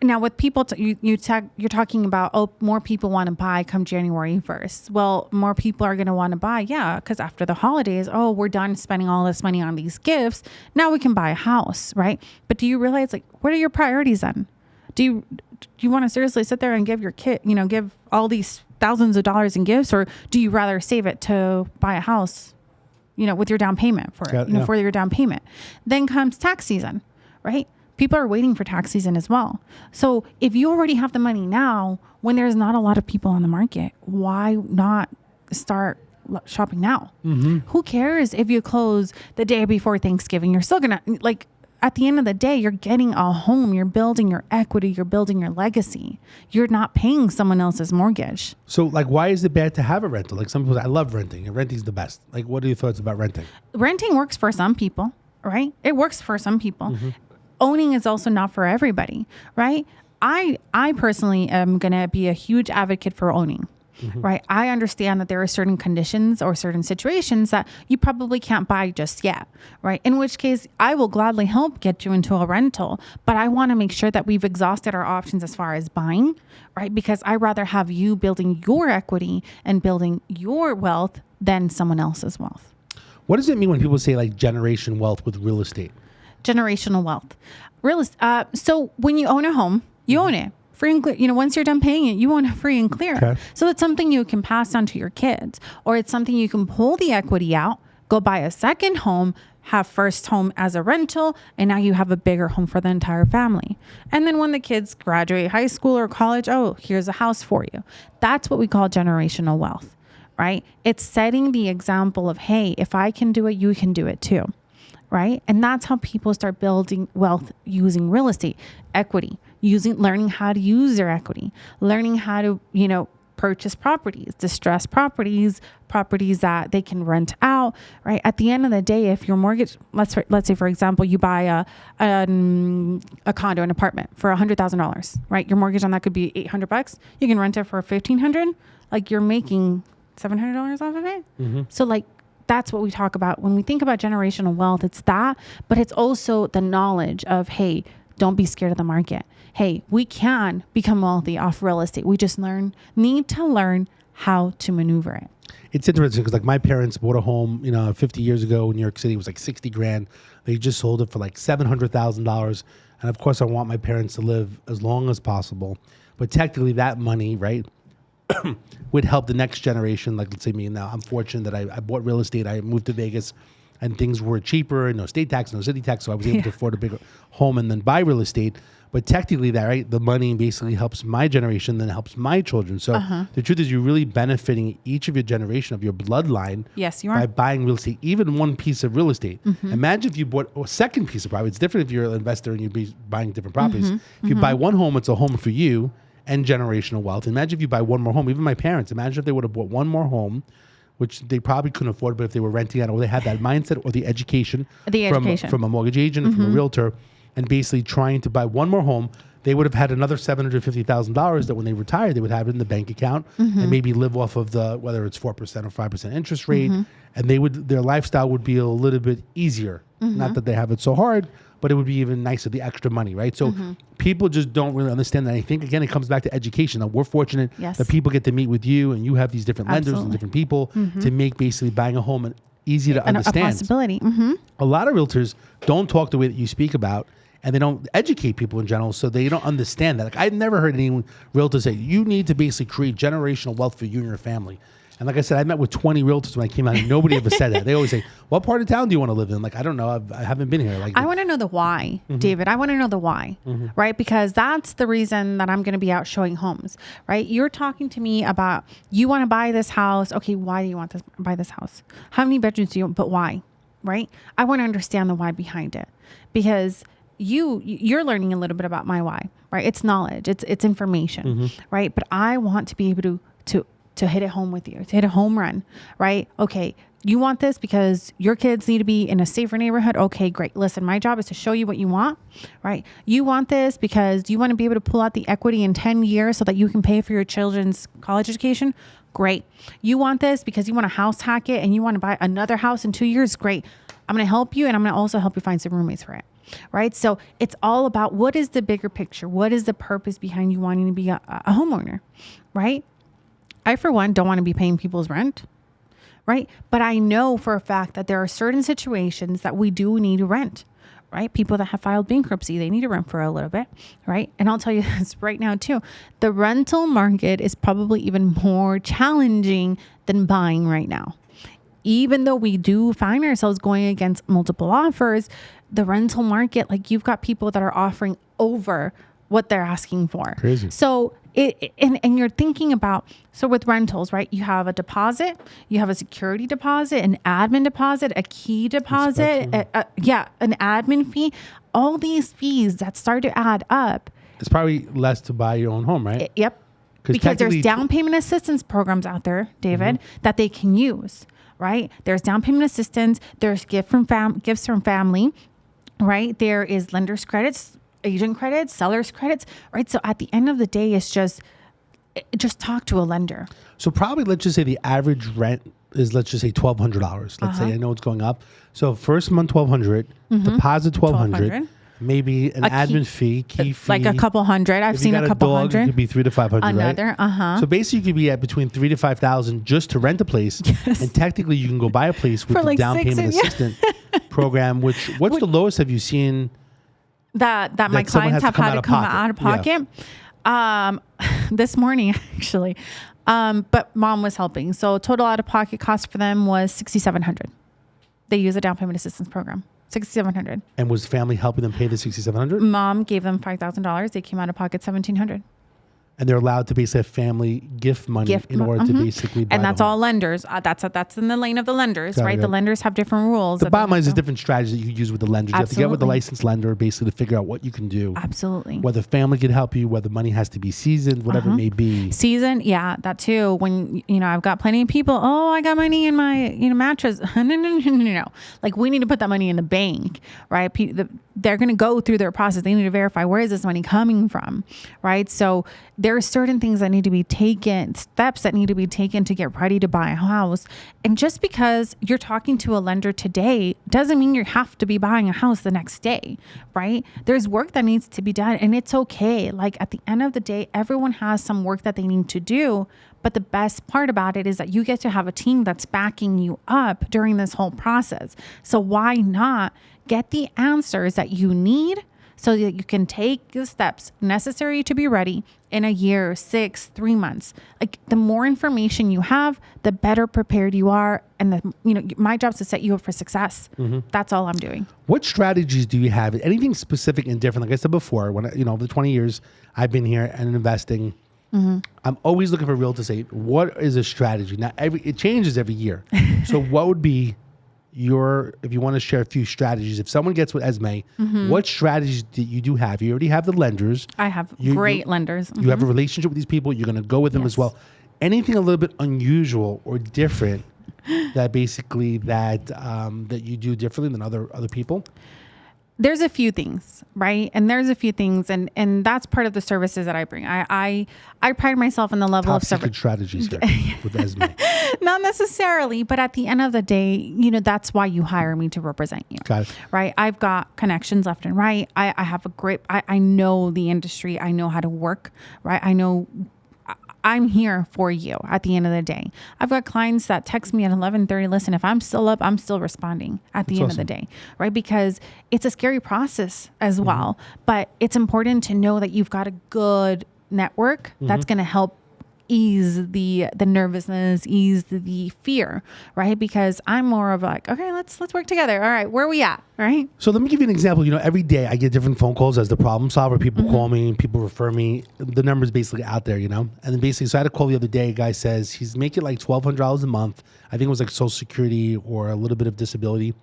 Now with people, you're talking about, more people want to buy come January 1st. Well, more people are going to want to buy, because after the holidays, we're done spending all this money on these gifts. Now we can buy a house, right? But do you realize, like, what are your priorities then? Do you want to seriously sit there and give your kid, give all these thousands of dollars in gifts, or do you rather save it to buy a house, with your down payment for it, for your down payment? Then comes tax season, right? People are waiting for tax season as well. So if you already have the money now, when there's not a lot of people on the market, why not start shopping now? Who cares if you close the day before Thanksgiving? You're still gonna, at the end of the day, you're getting a home, you're building your equity, you're building your legacy. You're not paying someone else's mortgage. So like, why is it bad to have a rental? Like some people say, I love renting, and renting's the best. Like, what are your thoughts about renting? Renting works for some people, right? It works for some people. Owning is also not for everybody, right? I personally am going to be a huge advocate for owning. Right. I understand that there are certain conditions or certain situations that you probably can't buy just yet. Right. In which case I will gladly help get you into a rental. But I want to make sure that we've exhausted our options as far as buying. Right. Because I'd rather have you building your equity and building your wealth than someone else's wealth. What does it mean when people say like generation wealth with real estate? Generational wealth. So when you own a home, you own it. Free and clear. Once you're done paying it, you own it free and clear. Okay. So it's something you can pass on to your kids, or it's something you can pull the equity out, go buy a second home, have first home as a rental, and now you have a bigger home for the entire family. And then when the kids graduate high school or college, here's a house for you. That's what we call generational wealth, right? It's setting the example of, hey, if I can do it, you can do it too. Right. And that's how people start building wealth using real estate equity, learning how to use their equity, learning how to, purchase properties, distressed properties that they can rent out. Right. At the end of the day, if your mortgage, let's say, for example, you buy a condo, an apartment for $100,000, right? Your mortgage on that could be $800. You can rent it for $1,500. Like, you're making $700 off of it. So like, that's what we talk about when we think about generational wealth. It's that, but it's also the knowledge of, hey, don't be scared of the market. Hey, we can become wealthy off real estate. We just need to learn how to maneuver it. It's interesting because like my parents bought a home, 50 years ago in New York City. It was like $60,000. They just sold it for like $700,000. And of course I want my parents to live as long as possible, but technically that money, right, would help the next generation. Like, let's say me now, I'm fortunate that I bought real estate. I moved to Vegas and things were cheaper, no state tax, no city tax. So I was able to afford a bigger home and then buy real estate. But technically that, right, the money basically helps my generation, then helps my children. So the truth is you're really benefiting each of your generation of your bloodline. Yes, you are. By buying real estate, even one piece of real estate. Imagine if you bought a second piece of property. It's different if you're an investor and you're buying different properties. If you buy one home, it's a home for you and generational wealth. Imagine if you buy one more home. Even my parents, imagine if they would have bought one more home, which they probably couldn't afford, but if they were renting out, or they had that mindset or the education, from a mortgage agent, from a realtor, and basically trying to buy one more home, they would have had another $750,000 that when they retired, they would have it in the bank account and maybe live off of whether it's 4% or 5% interest rate. And their lifestyle would be a little bit easier. Not that they have it so hard, but it would be even nicer, the extra money, right? So people just don't really understand that. I think, again, it comes back to education. Now, we're fortunate that people get to meet with you and you have these different lenders and different people to make basically buying a home easy to understand. A possibility. A lot of realtors don't talk the way that you speak about, and they don't educate people in general, so they don't understand that. Like, I've never heard any realtor say, you need to basically create generational wealth for you and your family. And like I said, I met with 20 realtors when I came out, and nobody ever said that. They always say, what part of town do you want to live in? Like, I don't know. I haven't been here. Like, I want to know the why, David. I want to know the why, right? Because that's the reason that I'm going to be out showing homes, right? You're talking to me about, you want to buy this house. Okay, why do you want to buy this house? How many bedrooms do you want? But why? right? I want to understand the why behind it, because you're learning a little bit about my why, right? It's knowledge, it's information, right? But I want to be able to hit it home with you, to hit a home run, right? Okay, you want this because your kids need to be in a safer neighborhood. Okay, great. Listen, my job is to show you what you want, right? You want this because you want to be able to pull out the equity in 10 years so that you can pay for your children's college education. Great. You want this because you want to house hack it and you want to buy another house in 2 years. Great. I'm going to help you, and I'm going to also help you find some roommates for it. Right. So it's all about, what is the bigger picture? What is the purpose behind you wanting to be a homeowner? Right. I, for one, don't want to be paying people's rent. Right. But I know for a fact that there are certain situations that we do need to rent. Right. People that have filed bankruptcy, they need to rent for a little bit. Right. And I'll tell you this right now, too. The rental market is probably even more challenging than buying right now. Even though we do find ourselves going against multiple offers, the rental market, like, you've got people that are offering over what they're asking for. Crazy. So and you're thinking about, so with rentals, right? You have a deposit, you have a security deposit, an admin deposit, a key deposit, an admin fee, all these fees that start to add up. It's probably less to buy your own home, right? Yep. Because there's down payment assistance programs out there, David, that they can use. Right? There's down payment assistance. There's gifts from family, right? There is lender's credits, agent credits, seller's credits, right? So at the end of the day, it's just talk to a lender. So probably, let's just say the average rent is, let's just say $1,200. Let's say, I know it's going up. So first month, $1,200, deposit $1,200. Maybe an admin fee, key fee. Like a couple hundred. I've seen a couple hundred. It could be $300 to $500, Another, right? So basically, you could be at between $3,000 to $5,000 just to rent a place. Yes. And technically, you can go buy a place with the like down payment assistant program. What's the lowest have you seen that my clients have had to come out of pocket? Yeah. This morning, actually. But mom was helping. So total out of pocket cost for them was $6,700. They use a down payment assistance program. $6,700. And was family helping them pay the $6,700? Mom gave them $5,000. They came out of pocket $1,700. And they're allowed to basically have family gift money in order to basically buy. And that's all lenders. That's in the lane of the lenders, right? The lenders have different rules. The bottom line is, a different strategy that you use with the lenders. Absolutely. You have to get with the licensed lender basically to figure out what you can do. Absolutely. Whether family can help you, whether money has to be seasoned, whatever it may be. Seasoned, yeah, that too. When, I've got plenty of people, I got money in my, mattress. No. Like, we need to put that money in the bank, right? They're going to go through their process. They need to verify, where is this money coming from, right? So there are certain things that need to be taken, steps that need to be taken to get ready to buy a house. And just because you're talking to a lender today doesn't mean you have to be buying a house the next day, right? There's work that needs to be done, and it's okay. Like, at the end of the day, everyone has some work that they need to do. But the best part about it is that you get to have a team that's backing you up during this whole process. So why not get the answers that you need so that you can take the steps necessary to be ready in a year, 6, 3 months. Like, the more information you have, the better prepared you are. And my job is to set you up for success. That's all I'm doing. What strategies do you have? Anything specific and different? Like I said before, when over the 20 years I've been here and investing, I'm always looking for real to say, what is a strategy? Now, it changes every year. So what would be if you want to share a few strategies, if someone gets with Esme, what strategies do you do have? You already have the lenders. I have great lenders. You have a relationship with these people. You're going to go with them as well. Anything a little bit unusual or different that basically that you do differently than other people? There's a few things, right? And there's a few things, and that's part of the services that I bring. I pride myself in the level Top of secret strategies here with Esme. Not necessarily, but at the end of the day, that's why you hire me to represent you. Got it. Right? I've got connections left and right. I have a great, I know the industry. I know how to work, right? I'm here for you at the end of the day. I've got clients that text me at 11:30. Listen, if I'm still up, I'm still responding at the end of the day, right? Because it's a scary process as well. But it's important to know that you've got a good network that's going to help ease the nervousness, ease the fear, right? Because I'm more of like, okay, let's work together. All right, where are we at, right? So let me give you an example. Every day I get different phone calls as the problem solver. People call me, people refer me. The number's basically out there, And then basically, so I had a call the other day. A guy says he's making like $1,200 a month. I think it was like Social Security or a little bit of disability.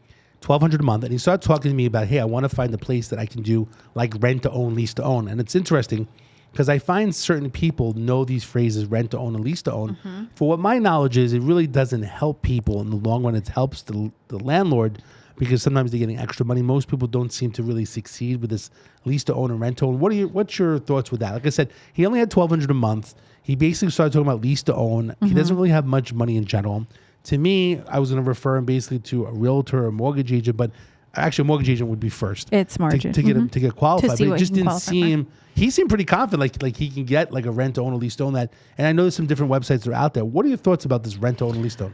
$1,200 a month, and he started talking to me about, hey, I want to find a place that I can do like rent to own, lease to own. And it's interesting because I find certain people know these phrases, rent to own and lease to own. For what my knowledge is, it really doesn't help people in the long run. It helps the landlord because sometimes they're getting extra money. Most people don't seem to really succeed with this lease to own and rent to own. What's your thoughts with that? Like I said, he only had $1,200 a month. He basically started talking about lease to own. He doesn't really have much money in general. To me, I was going to refer him basically to a realtor or a mortgage agent, but actually a mortgage agent would be first. It's margin. To get qualified. To see but what it just he can didn't qualify seem, he seemed pretty confident like he can get like a rent to own or lease to own that. And I know there's some different websites that are out there. What are your thoughts about this rent to own and lease to own?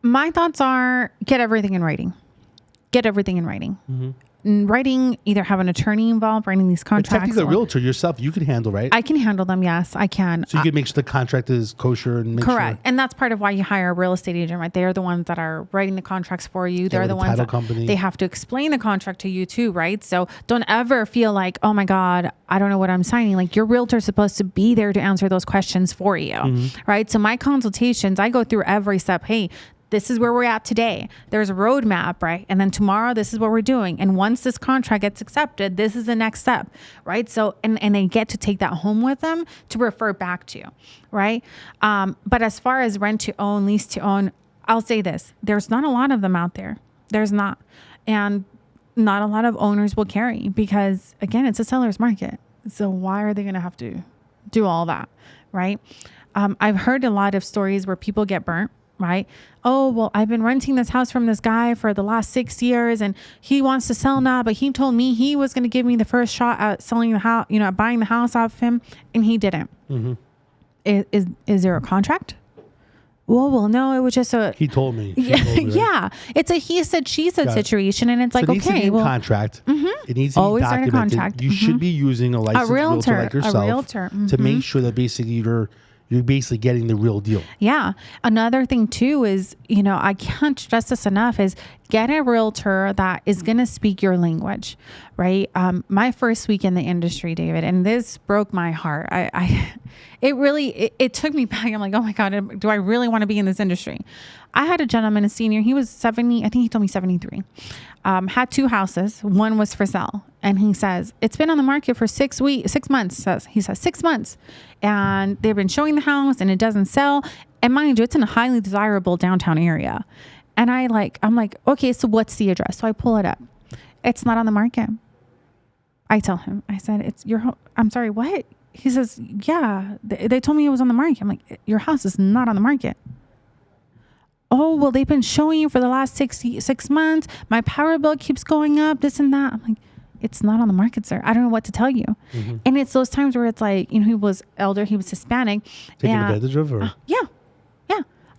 My thoughts are get everything in writing. Get everything in writing. In writing, either have an attorney involved writing these But contracts. technically, a realtor yourself, you can handle, right? I can handle them. Yes, I can. So you can make sure the contract is kosher and make Correct. sure. And that's part of why you hire a real estate agent, right? They're the ones that are writing the contracts for you. They're with the the ones title that company. they have to explain the contract to you too, right? So don't ever feel like, oh my God, I don't know what I'm signing. Like your realtor's supposed to be there to answer those questions for you, right? So my consultations, I go through every step. Hey, this is where we're at today. There's a roadmap, right? And then tomorrow, this is what we're doing. And once this contract gets accepted, this is the next step, right? So, and they get to take that home with them to refer back to, right? But as far as rent to own, lease to own, I'll say this, there's not a lot of them out there. There's not. And not a lot of owners will carry because again, it's a seller's market. So why are they going to have to do all that, right? I've heard a lot of stories where people get burnt. Right? Oh, well, I've been renting this house from this guy for the last 6 years and he wants to sell now, but he told me he was going to give me the first shot at selling the house, buying the house off him, and he didn't. Is there a contract? Well, no, it was just a... He told me. Yeah. It's a he said, she said situation. And it's like, it needs to be in contract. It needs to Always be write a documented. contract. You should be using a licensed realtor like yourself to make sure that basically you're basically getting the real deal. Yeah. Another thing too is, I can't stress this enough is get a realtor that is going to speak your language, right? My first week in the industry, David, and this broke my heart. It took me back. I'm like, oh my God, do I really want to be in this industry? I had a gentleman, a senior, he was 70, I think he told me 73, had 2 houses. One was for sale. And he says, it's been on the market for 6 months. He says 6 months. And they've been showing the house and it doesn't sell. And mind you, it's in a highly desirable downtown area. And I'm like, okay, so what's the address? So I pull it up. It's not on the market. I tell him, I said, it's your home. I'm sorry, what? He says, yeah, they told me it was on the market. I'm like, your house is not on the market. Oh, well, they've been showing you for the last 6 months. My power bill keeps going up, this and that. I'm like, it's not on the market, sir. I don't know what to tell you. And it's those times where it's like, he was elder, he was Hispanic. Taking advantage of her? Yeah.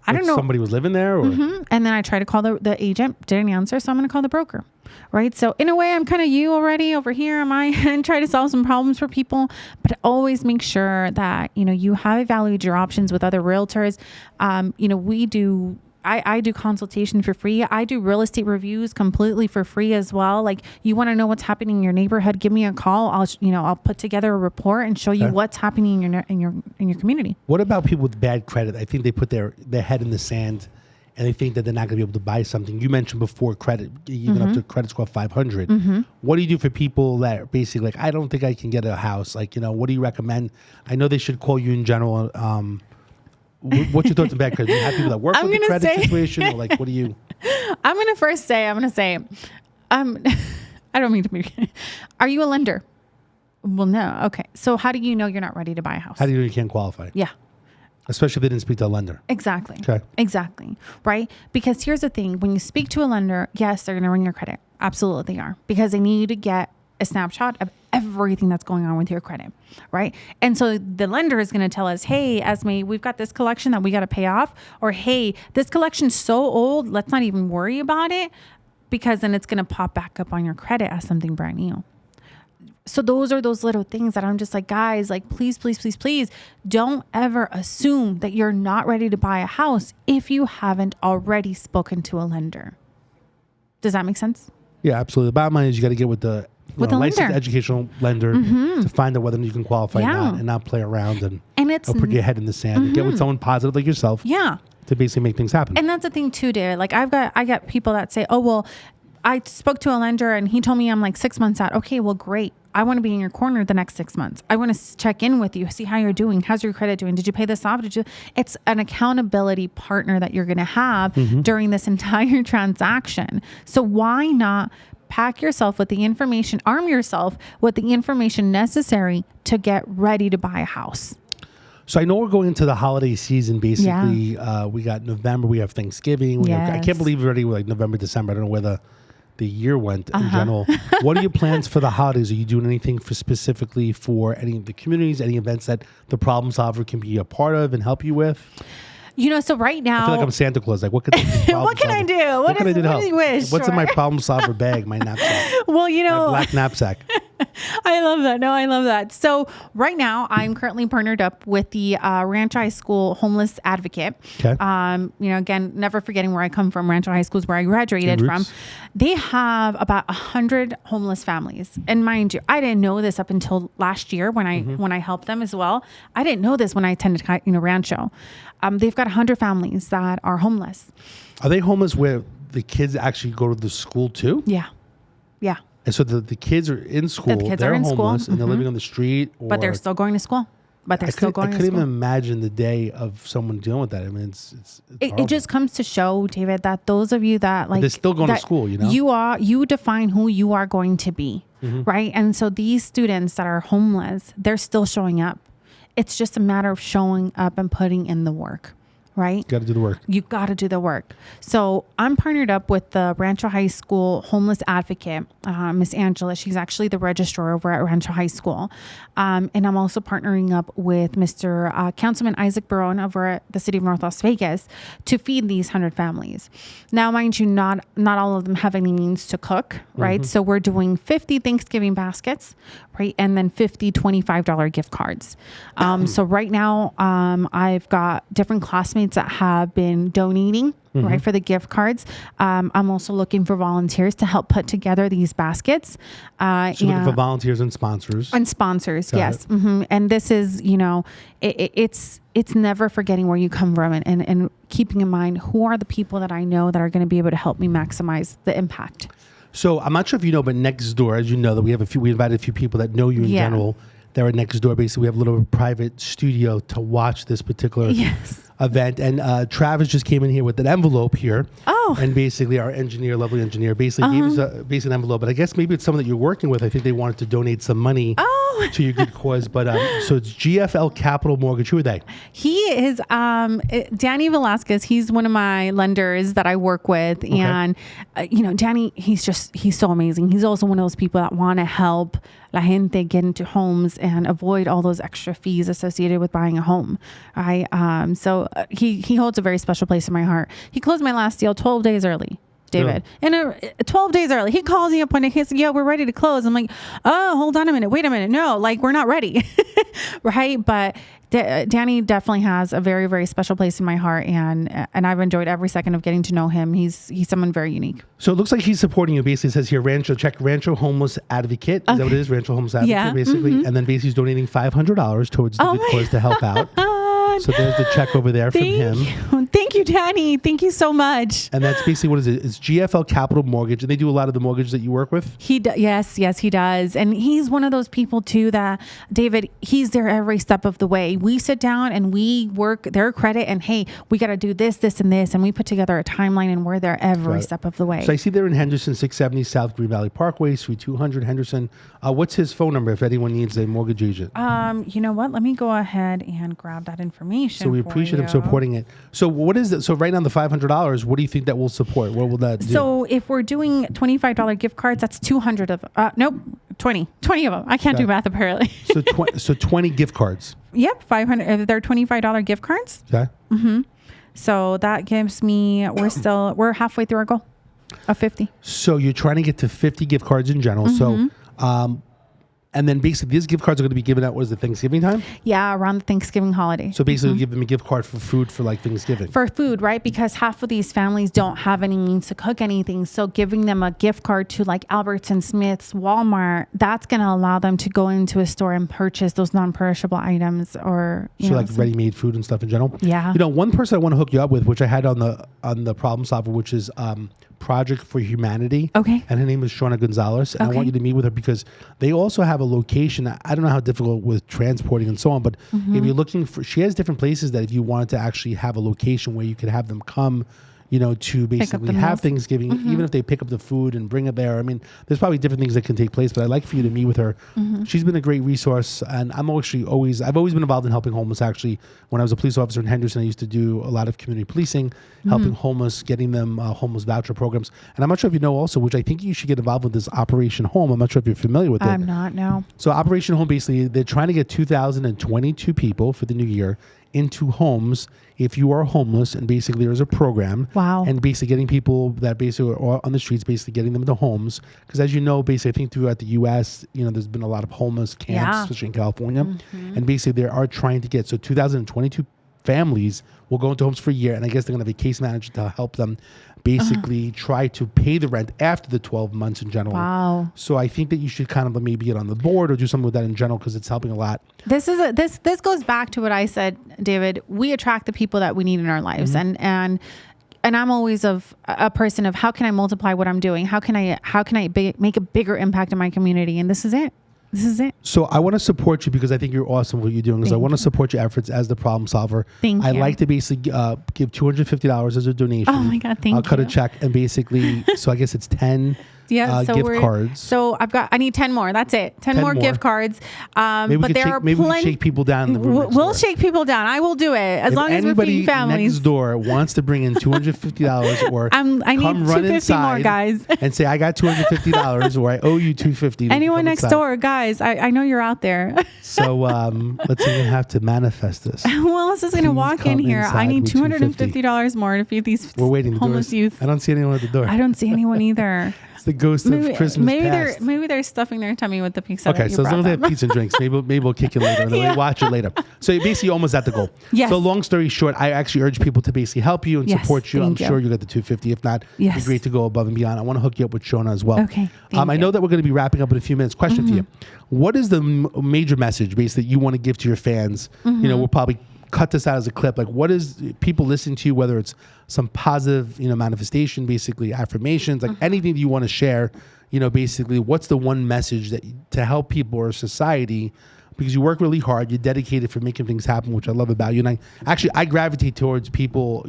I don't know. Somebody was living there? Or? And then I tried to call the agent, didn't answer, so I'm going to call the broker, right? So in a way, I'm kind of you already over here on my end, try to solve some problems for people, but always make sure that, you have evaluated your options with other realtors. I do consultation for free. I do real estate reviews completely for free as well. Like you want to know what's happening in your neighborhood, give me a call. I'll put together a report and show you what's happening in your community. What about people with bad credit? I think they put their head in the sand and they think that they're not going to be able to buy something. You mentioned before credit, even up to credit score 500. What do you do for people that are basically like, I don't think I can get a house? Like, what do you recommend? I know they should call you in general. What's your thoughts on bad credit? Do you have people that work with the credit situation? Or like, what do you? I'm going to say, I don't mean to be, are you a lender? Well, no. Okay. So how do you know you're not ready to buy a house? How do you know you can't qualify? Yeah. Especially if they didn't speak to a lender. Exactly. Okay. Exactly. Right? Because here's the thing. When you speak to a lender, yes, they're going to ring your credit. Absolutely they are. Because they need to get a snapshot of everything that's going on with your credit, right? And so the lender is going to tell us, hey, Esme, we've got this collection that we got to pay off, or hey, this collection's so old, let's not even worry about it, because then it's going to pop back up on your credit as something brand new. So those are those little things that I'm just like, guys, like, please, please, please, please don't ever assume that you're not ready to buy a house if you haven't already spoken to a lender. Does that make sense? Yeah, absolutely. The bottom line is you got to get with the licensed lender. Educational lender to find out whether you can qualify or not, and not play around and it's put your head in the sand and get with someone positive like yourself. Yeah. To basically make things happen. And that's the thing too, David. Like I got people that say, oh, well, I spoke to a lender and he told me I'm like 6 months out. Okay, well, great. I want to be in your corner the next 6 months. I want to check in with you, see how you're doing. How's your credit doing? Did you pay this off? It's an accountability partner that you're going to have during this entire transaction. So why not pack yourself with the information, arm yourself with the information necessary to get ready to buy a house? So I know we're going into the holiday season. Basically, we got November, we have Thanksgiving. I can't believe already we're like November, December. I don't know where the year went in general. What are your plans for the holidays? Are you doing anything specifically for any of the communities, any events that the Problem Solver can be a part of and help you with? So right now, I feel like I'm Santa Claus. Like, what can what can I do? What can I do to help? You wish? What's in my Problem Solver bag, my knapsack? Well, my black knapsack. I love that. No, I love that. So right now I'm currently partnered up with the Rancho High School Homeless Advocate. Okay. Again, never forgetting where I come from. Rancho High School is where I graduated from. They have about 100 homeless families. And mind you, I didn't know this up until last year when I helped them as well. I didn't know this when I attended Rancho. They've got 100 families that are homeless. Are they homeless where the kids actually go to the school too? Yeah. Yeah. And so the kids are in school, they're homeless, and they're living on the street. But they're still going to school. I couldn't even imagine the day of someone dealing with that. I mean, it just comes to show, David, that those of you that they're still going to school, you define who you are going to be, right? And so these students that are homeless, they're still showing up. It's just a matter of showing up and putting in the work. Right? Got to do the work. You got to do the work. So I'm partnered up with the Rancho High School Homeless Advocate, Miss Angela. She's actually the registrar over at Rancho High School. And I'm also partnering up with Mr. Councilman Isaac Barone over at the city of North Las Vegas to feed these 100 families. Now, mind you, not all of them have any means to cook, right? So we're doing 50 Thanksgiving baskets, right? And then 50 $25 gift cards. So right now, I've got different classmates that have been donating, right, for the gift cards. I'm also looking for volunteers to help put together these baskets. So looking for volunteers and sponsors. And sponsors, yes. And this is, it's never forgetting where you come from and keeping in mind who are the people that I know that are going to be able to help me maximize the impact. So I'm not sure if you know, but next door, as you know, that we invited a few people that know you in general. They're right next door. Basically, we have a little private studio to watch this particular event. And Travis just came in here with an envelope here. Oh. And basically, our engineer, lovely engineer, basically gave us an envelope. But I guess maybe it's someone that you're working with. I think they wanted to donate some money to your good cause. But so it's GFL Capital Mortgage. Who are they? He is Danny Velasquez. He's one of my lenders that I work with. Okay. And, Danny, he's so amazing. He's also one of those people that want to help la gente get into homes and avoid all those extra fees associated with buying a home. Right. So he holds a very special place in my heart. He closed my last deal 12 days early, David. And 12 days early, he calls me up one day. He said, "Yeah, we're ready to close." I'm like, "Oh, hold on a minute. Wait a minute. No, we're not ready." Right. But Danny definitely has a very, very special place in my heart. And I've enjoyed every second of getting to know him. He's someone very unique. So it looks like he's supporting you. Basically, it says here, Rancho Homeless Advocate. Is that what it is? Rancho Homeless Advocate, basically. And then basically he's donating $500 towards the good cause to help out. So there's the check over there from him. Thank you, Danny. Thank you so much. And that's basically what is it? It's GFL Capital Mortgage, and they do a lot of the mortgage that you work with. Yes, he does. And he's one of those people too that, David, he's there every step of the way. We sit down and we work their credit, and hey, we got to do this, this, and this, and we put together a timeline, and we're there every step of the way. So I see they're in Henderson, 670 South Green Valley Parkway, Suite 200, Henderson. What's his phone number if anyone needs a mortgage agent? You know what? Let me go ahead and grab that information. So we appreciate him supporting it. So what is it? So right now the $500, what do you think that will support? What will that do? So if we're doing $25 gift cards, that's 200 of nope, 20 of them. I can't do math apparently. So 20 gift cards. Yep, 500. They're $25 gift cards. Okay. So that gives me, we're halfway through our goal of 50. So you're trying to get to 50 gift cards in general. So and then basically these gift cards are going to be given out, what is it, Thanksgiving time? Yeah, around the Thanksgiving holiday. So basically give them a gift card for food for like Thanksgiving. For food, right? Because half of these families don't have any means to cook anything. So giving them a gift card to like Albertsons, Smith's, Walmart, that's going to allow them to go into a store and purchase those non-perishable items or, like ready-made food and stuff in general. Yeah. One person I want to hook you up with, which I had on the Problem Solver, which is Project for Humanity. Okay. And her name is Shauna Gonzalez. And I want you to meet with her because they also have a location. I don't know how difficult with transporting and so on, but if you're looking for, she has different places that if you wanted to actually have a location where you could have them come, you know, to basically have Thanksgiving, even if they pick up the food and bring it there. I mean, there's probably different things that can take place, but I'd like for you to meet with her. She's been a great resource, and I've always been involved in helping homeless. Actually, when I was a police officer in Henderson, I used to do a lot of community policing, helping homeless, getting them homeless voucher programs. And I'm not sure if you know also, which I think you should get involved with, this Operation Home. I'm not sure if you're familiar with it. I'm not, no. So Operation Home, basically, they're trying to get 2,022 people for the new year into homes if you are homeless, and basically there's a program. Wow. And basically getting people that basically are on the streets, basically getting them into homes. Because as you know, basically I think throughout the U.S., you know, there's been a lot of homeless camps, especially in California. And basically they are trying to get, so 2,022 families will go into homes for a year, and I guess they're going to have a case manager to help them basically try to pay the rent after the 12 months in general. Wow. So I think that you should kind of maybe get on the board or do something with that in general, because it's helping a lot. This goes back to what I said, David. We attract the people that we need in our lives, and I'm always of a person of how can I multiply what I'm doing? How can I make a bigger impact in my community? And this is it. This is it. So I want to support you because I think you're awesome what you're doing. Because I want to support your efforts as the problem solver. Thank you. I like to basically give $250 as a donation. Oh my God, thank you. I'll cut a check and basically, so I guess it's 10 gift cards. So I need 10 more. That's it. 10 more gift cards. Maybe we can shake people down in the room. We'll shake people down. I will do it as long as we're feeding families. Anybody next door wants to bring in $250 or I need come run 250 inside more, guys. and say, I got $250 or I owe you $250. Anyone next door, guys, I know you're out there. So let's even have to manifest this. Who else is going to walk in here? I need $250 more to feed these homeless youth. I don't see anyone at the door. I don't see anyone either. It's the ghost of Christmas past. Maybe they're stuffing their tummy with the pizza. Okay, so as long as they have pizza and drinks, maybe we'll kick it later and then we'll watch it later. So you're basically almost at the goal. Yes. So long story short, I actually urge people to basically help you and support you. I'm sure you'll get the $250. If not, it'd be great to go above and beyond. I want to hook you up with Shona as well. Okay. I know that we're going to be wrapping up in a few minutes. Question for you. What is the major message basically that you want to give to your fans? You know, we'll probably cut this out as a clip. Like, what is people listening to you, whether it's some positive, manifestation, basically affirmations, like anything that you want to share, basically what's the one message that to help people or society, because you work really hard, you're dedicated for making things happen, which I love about you. And I gravitate towards people,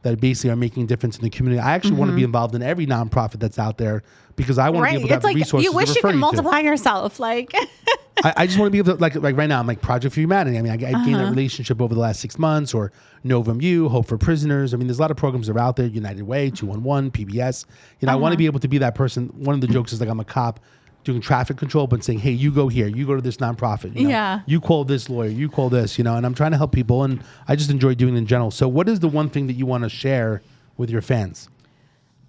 that basically are making a difference in the community. I actually want to be involved in every nonprofit that's out there because I want to be able to have the resources. You wish you could multiply yourself. Like, I just want to be able to, like right now, I'm like Project for Humanity. I mean, I gained that relationship over the last 6 months, or Novum U, Hope for Prisoners. I mean, there's a lot of programs that are out there, United Way, 211, PBS. I want to be able to be that person. One of the jokes is like I'm a cop doing traffic control, but saying, hey, you go here, you go to this nonprofit. You call this lawyer, you call this, and I'm trying to help people, and I just enjoy doing it in general. So what is the one thing that you want to share with your fans?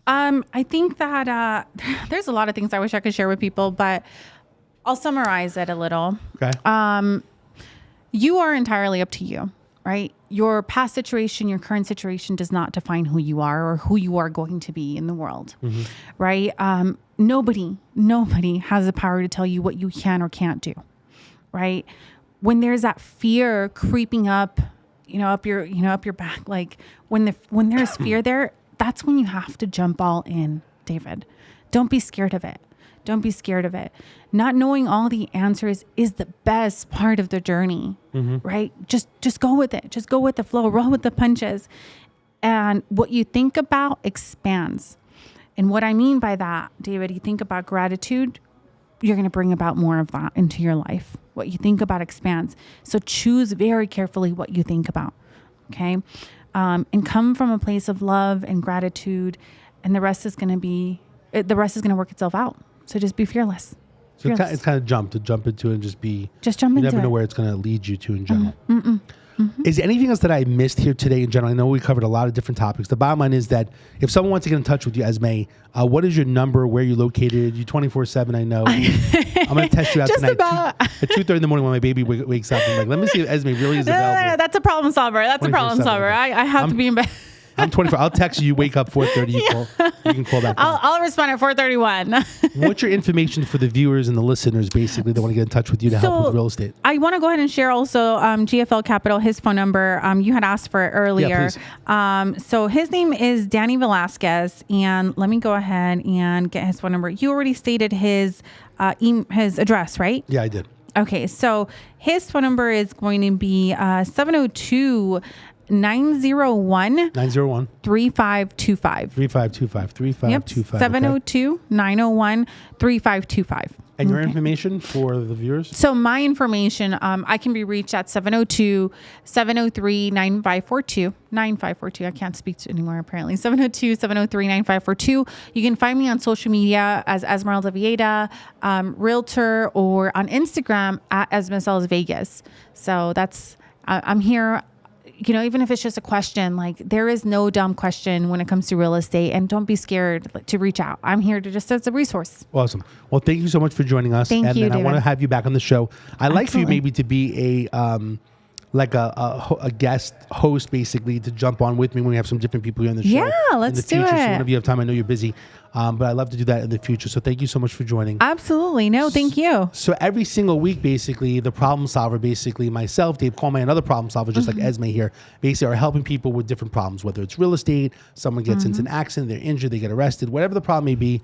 I think that there's a lot of things I wish I could share with people, but I'll summarize it a little. Okay. You are entirely up to you, right? Your past situation, your current situation does not define who you are or who you are going to be in the world, right? Nobody has the power to tell you what you can or can't do, right? When there's that fear creeping up, up your back, like when there's fear there, that's when you have to jump all in, David. Don't be scared of it. Don't be scared of it. Not knowing all the answers is the best part of the journey, right? Just go with it. Just go with the flow. Roll with the punches. And what you think about expands. And what I mean by that, David, you think about gratitude, you're going to bring about more of that into your life. What you think about expands. So choose very carefully what you think about, okay? And come from a place of love and gratitude, and the rest is going to work itself out. So just be fearless. So it's kind of jump into it and just jump into it. You never know where it's going to lead you to in general. Is there anything else that I missed here today in general? I know we covered a lot of different topics. The bottom line is that if someone wants to get in touch with you, Esme, what is your number? Where are you located? You 24/7, I know. I'm going to test you out tonight. At 2:30 in the morning when my baby wakes up. I'm like, let me see if Esme really is available. That's a problem solver. I have to be in bed. I'm 24. I'll text you. Wake up 4:30. You can call back. I'll respond at 4:31. What's your information for the viewers and the listeners, basically, that want to get in touch with you to help with real estate? I want to go ahead and share also GFL Capital, his phone number. You had asked for it earlier. So his name is Danny Velasquez, and let me go ahead and get his phone number. You already stated his address, right? Yeah, I did. Okay, so his phone number is going to be 702-901 3525. 3525. 702-901-3525. And your information for the viewers? So my information, I can be reached at 702-703-9542. 9542. I can't speak anymore, apparently. 702-703-9542. You can find me on social media as Esmeralda Villeda, Realtor, or on Instagram at Esmeraldas Vegas. So that's, I'm here. You know, even if it's just a question, like there is no dumb question when it comes to real estate, and don't be scared to reach out. I'm here to just as a resource. Awesome. Well, thank you so much for joining us. Thank you, And I want to have you back on the show. I'd like for you maybe to be a guest host, basically, to jump on with me when we have some different people here on the show. Yeah, let's in the future. do it. So whenever you have time, I know you're busy, but I'd love to do that in the future. So thank you so much for joining. Absolutely. No, thank you. So every single week, basically, the problem solver, basically myself, Dave Coleman, another problem solver, just like Esme here, basically are helping people with different problems, whether it's real estate, someone gets into an accident, they're injured, they get arrested, whatever the problem may be.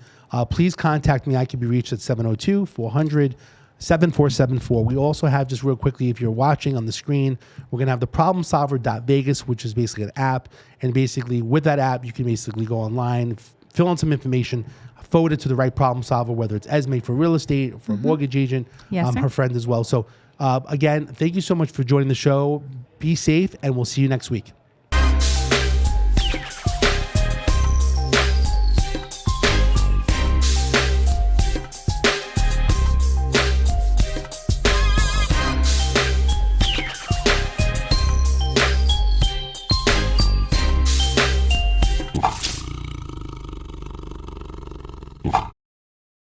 Please contact me. I can be reached at 702-400-7474. We also have, just real quickly, if you're watching on the screen, we're going to have the problemsolver.vegas, which is basically an app. And basically with that app, you can basically go online, fill in some information, forward it to the right problem solver, whether it's Esme for real estate, or for a mortgage agent, her friend as well. So again, thank you so much for joining the show. Be safe, and we'll see you next week.